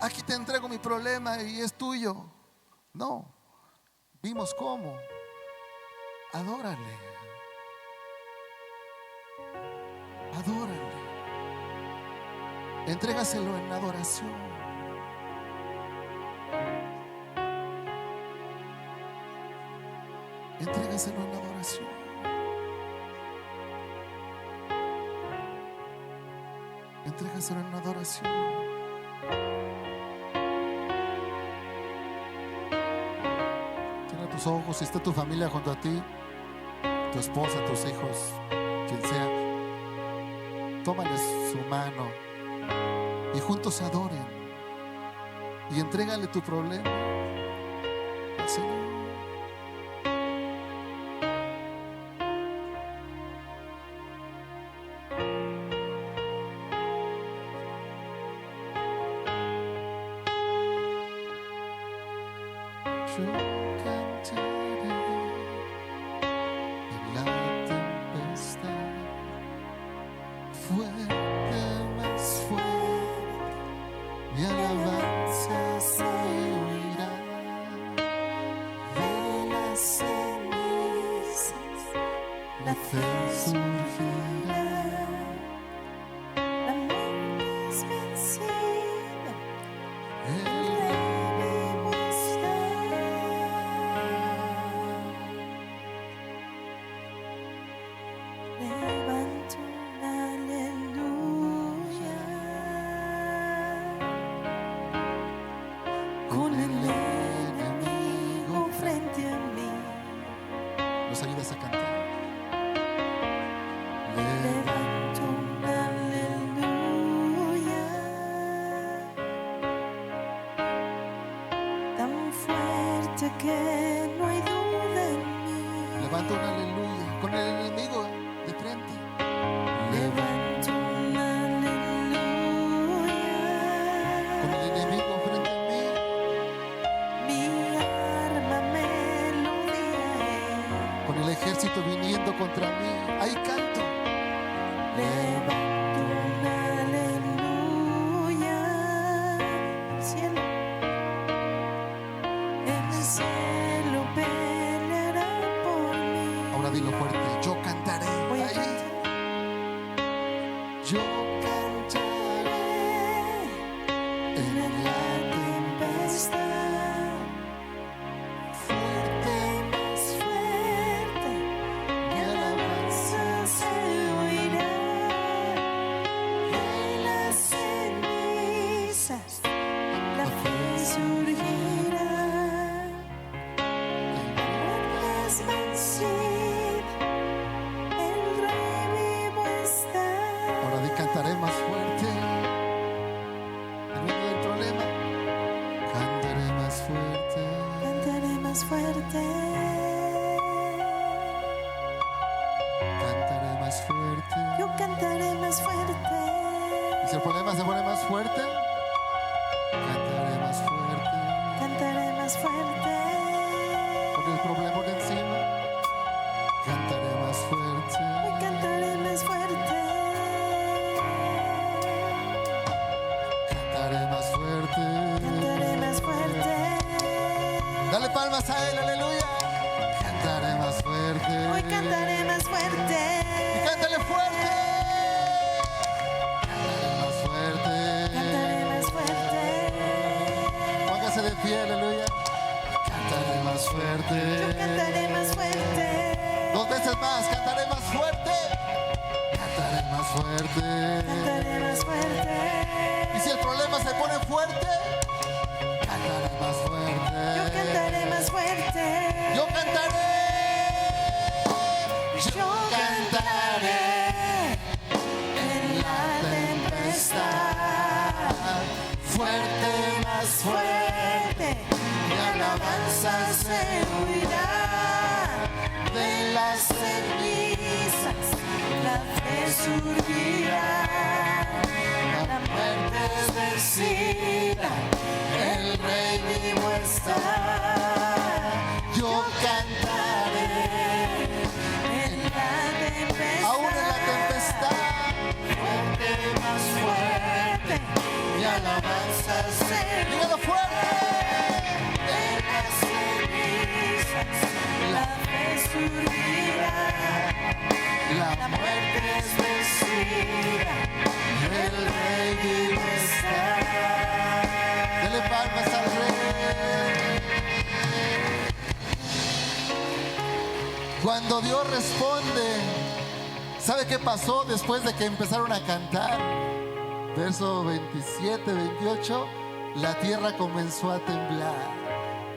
aquí te entrego mi problema y es tuyo. No, vimos cómo. Adórale. Adórale. Entrégaselo en adoración. Entrégaselo en adoración. Entrégaselo en adoración. Cierra tus ojos. Si está tu familia junto a ti, tu esposa, tus hijos, quien sea, tómales su mano y juntos adoren y entrégale tu problema al Señor. Yo cantaré en la tempestad, fuerte, más fuerte, mi alabanza se oirá. De las cenizas La fe surgirá. la muerte es vencida, El vivo está. Levanto un aleluya con el enemigo frente a mí. Nos ayudas a cantar. Levanto un aleluya tan fuerte que no hay duda en mí. Levanta un aleluya con el enemigo de frente. Levanto un aleluya, Con el enemigo frente a mí. mi arma melodía es. Con el ejército viniendo contra mí. Ahí canto. Levanto un aleluya al cielo. El cielo peleará por mí. Ahora dilo fuerte. Yo cantaré. Voy a Ahí. cantar. Yo cantaré En la tempestad, fuerte, más fuerte, mi alabanza se oirá. De las cenizas, la fe surgirá. La muerte es vencida, el Rey vivo está. Ahora di cantaré más fuerte. En medio del problema. Si el problema se pone más fuerte, cantaré más fuerte. Cantaré más fuerte. Con el problema encima, cantaré más fuerte. Hoy cantaré más fuerte. Cantaré más fuerte. Cantaré más fuerte. Dale palmas a Él, aleluya. Cantaré más fuerte. Hoy cantaré más fuerte. Y cántale fuerte. Cantaré más fuerte. Cantaré más fuerte. Póngase de pie, aleluya. Cantaré más Yo fuerte. cantaré más fuerte. 2 veces más, cantaré más fuerte. Cantaré más fuerte. Cantaré más fuerte. Y si el problema se pone fuerte, cantaré más fuerte. Yo cantaré más fuerte. Yo cantaré. Yo cantaré en la tempestad. Fuerte, Más fuerte. Mi alabanza se huirá de las cenizas. La fe surgirá. La muerte es vencida. El rey vivo está. yo Cantaré en la tempestad. aún en la tempestad, Fuerte, más fuerte. Mi alabanza se dígalo fuerte. de las cenizas. La fe surgirá. La muerte es vencida. El rey vivo está. Dele palmas al Rey. Cuando Dios responde, ¿sabe qué pasó después de que empezaron a cantar? Verso 27, 28, la tierra comenzó a temblar.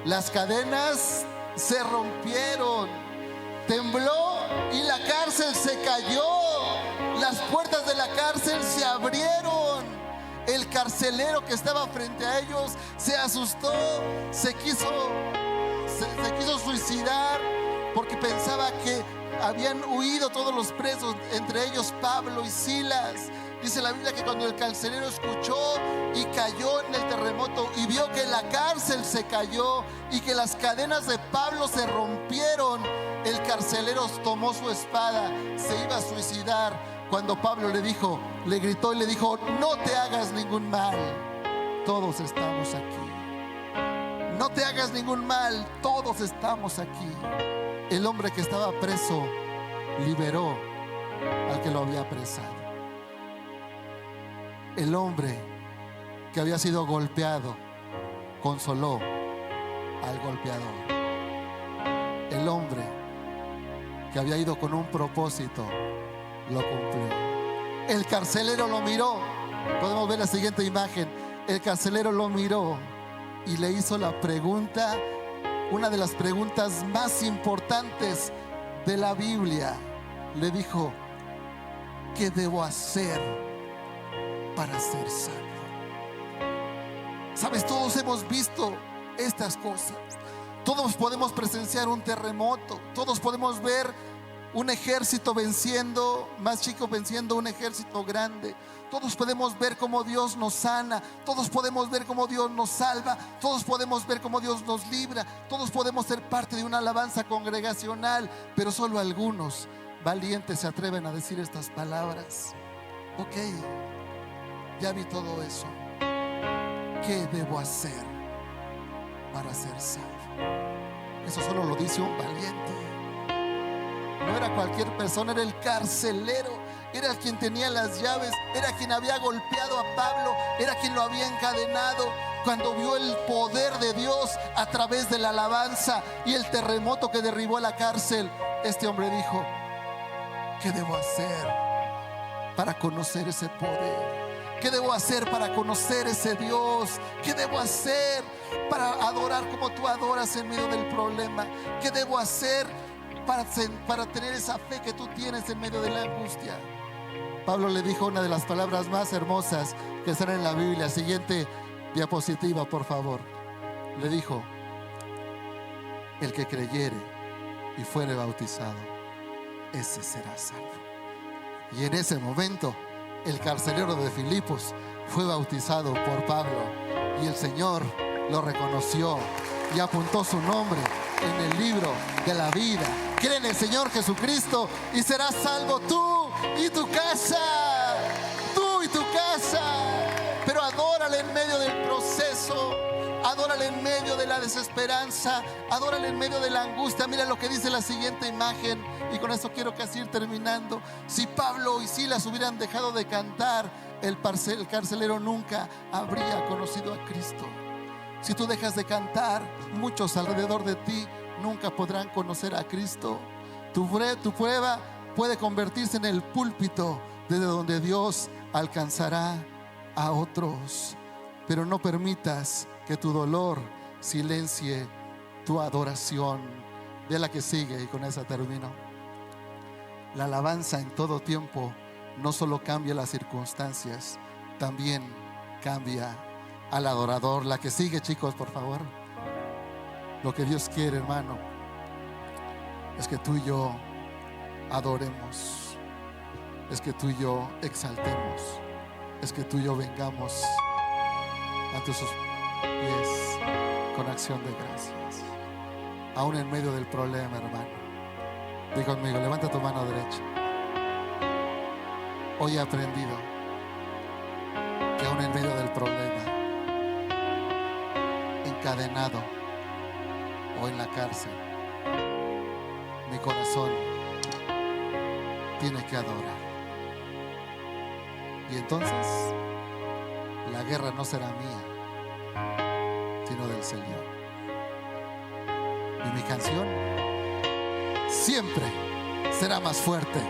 Las cadenas se rompieron. Tembló y la cárcel se cayó. Las puertas de la cárcel se abrieron. El carcelero que estaba frente a ellos se asustó, se quiso suicidar porque pensaba que habían huido todos los presos, entre ellos Pablo y Silas. Dice la Biblia que cuando el carcelero escuchó y cayó en el terremoto y vio que la cárcel se cayó y que las cadenas de Pablo se rompieron, el carcelero tomó su espada, se iba a suicidar, cuando Pablo le gritó y le dijo: no te hagas ningún mal, todos estamos aquí. No te hagas ningún mal, todos estamos aquí. El hombre que estaba preso liberó al que lo había apresado. El hombre que había sido golpeado consoló al golpeador. El hombre que había ido con un propósito lo cumplió. El carcelero lo miró. Podemos ver la siguiente imagen. El carcelero lo miró y le hizo la pregunta, una de las preguntas más importantes de la Biblia. Le dijo: ¿qué debo hacer para ser salvo? Sabes, todos hemos visto estas cosas. Todos podemos presenciar un terremoto. Todos podemos ver un ejército venciendo, más chico venciendo un ejército grande. Todos podemos ver cómo Dios nos sana. Todos podemos ver cómo Dios nos salva. Todos podemos ver cómo Dios nos libra. Todos podemos ser parte de una alabanza congregacional. Pero solo algunos valientes se atreven a decir estas palabras: ok, ya vi todo eso. ¿Qué debo hacer para ser salvo? Eso solo lo dice un valiente. No era cualquier persona, era el carcelero. Era quien tenía las llaves. Era quien había golpeado a Pablo. Era quien lo había encadenado. Cuando vio el poder de Dios a través de la alabanza y el terremoto que derribó la cárcel, este hombre dijo: ¿qué debo hacer para conocer ese poder? ¿Qué debo hacer para conocer ese Dios? ¿Qué debo hacer para adorar como tú adoras en medio del problema? ¿Qué debo hacer para tener esa fe que tú tienes en medio de la angustia? Pablo le dijo una de las palabras más hermosas que están en la Biblia. Siguiente diapositiva, por favor. Le dijo: el que creyere y fuere bautizado, ese será salvo. Y en ese momento el carcelero de Filipos, fue bautizado por Pablo y el Señor lo reconoció y apuntó su nombre en el libro de la vida. Cree en el Señor Jesucristo y serás salvo tú y tu casa. Tú y tu casa. Pero adórale en medio del proceso. Adórale en medio de la desesperanza. Adórale en medio de la angustia. Mira lo que dice la siguiente imagen. Y con eso quiero casi ir terminando. Si Pablo y Silas hubieran dejado de cantar, el carcelero nunca habría conocido a Cristo. Si tú dejas de cantar, muchos alrededor de ti nunca podrán conocer a Cristo. Tu prueba puede convertirse en el púlpito desde donde Dios alcanzará a otros. Pero no permitas que tu dolor silencie tu adoración. De la que sigue, y con esa termino. La alabanza en todo tiempo no solo cambia las circunstancias, también cambia al adorador. La que sigue, chicos, por favor. Lo que Dios quiere, hermano, es que tú y yo adoremos, es que tú y yo exaltemos, es que tú y yo vengamos ante sus pies con acción de gracias, aún en medio del problema, hermano. Di conmigo, levanta tu mano derecha. Hoy he aprendido que aún en medio del problema, encadenado o en la cárcel, mi corazón tiene que adorar. Y entonces la guerra no será mía, sino del Señor. Y mi canción siempre será más fuerte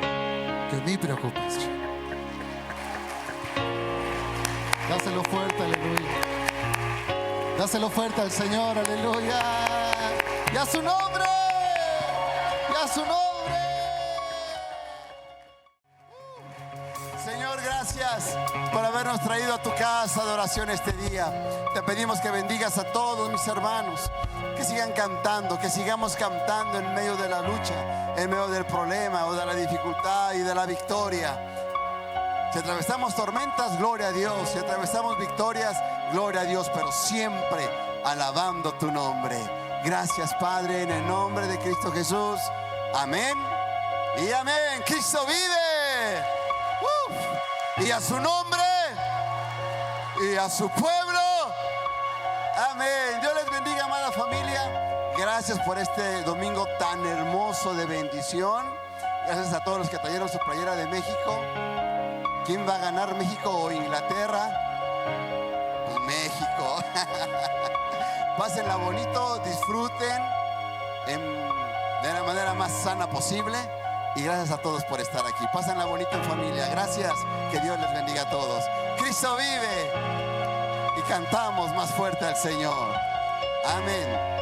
que mi preocupación. Dáselo fuerte, aleluya. Dáselo fuerte al Señor, aleluya. Y a su nombre, y a su nombre. Señor, gracias por habernos traído a tu casa de oración este día. Te pedimos que bendigas a todos mis hermanos, que sigan cantando, que sigamos cantando en medio de la lucha, en medio del problema o de la dificultad y de la victoria. Si atravesamos tormentas, gloria a Dios. Si atravesamos victorias, gloria a Dios, pero siempre alabando tu nombre. Gracias, Padre, en el nombre de Cristo Jesús. Amén y amén. Cristo vive. Y a su nombre y a su pueblo. Amén. Dios les bendiga, amada familia. Gracias por este domingo tan hermoso de bendición. Gracias a todos los que trajeron su playera de México. ¿Quién va a ganar, México o Inglaterra? Pues México. Pásenla bonito, disfruten de la manera más sana posible. Y gracias a todos por estar aquí. Pásenla bonito en familia. Gracias. Que Dios les bendiga a todos. Cristo vive. Y cantamos más fuerte al Señor. Amén.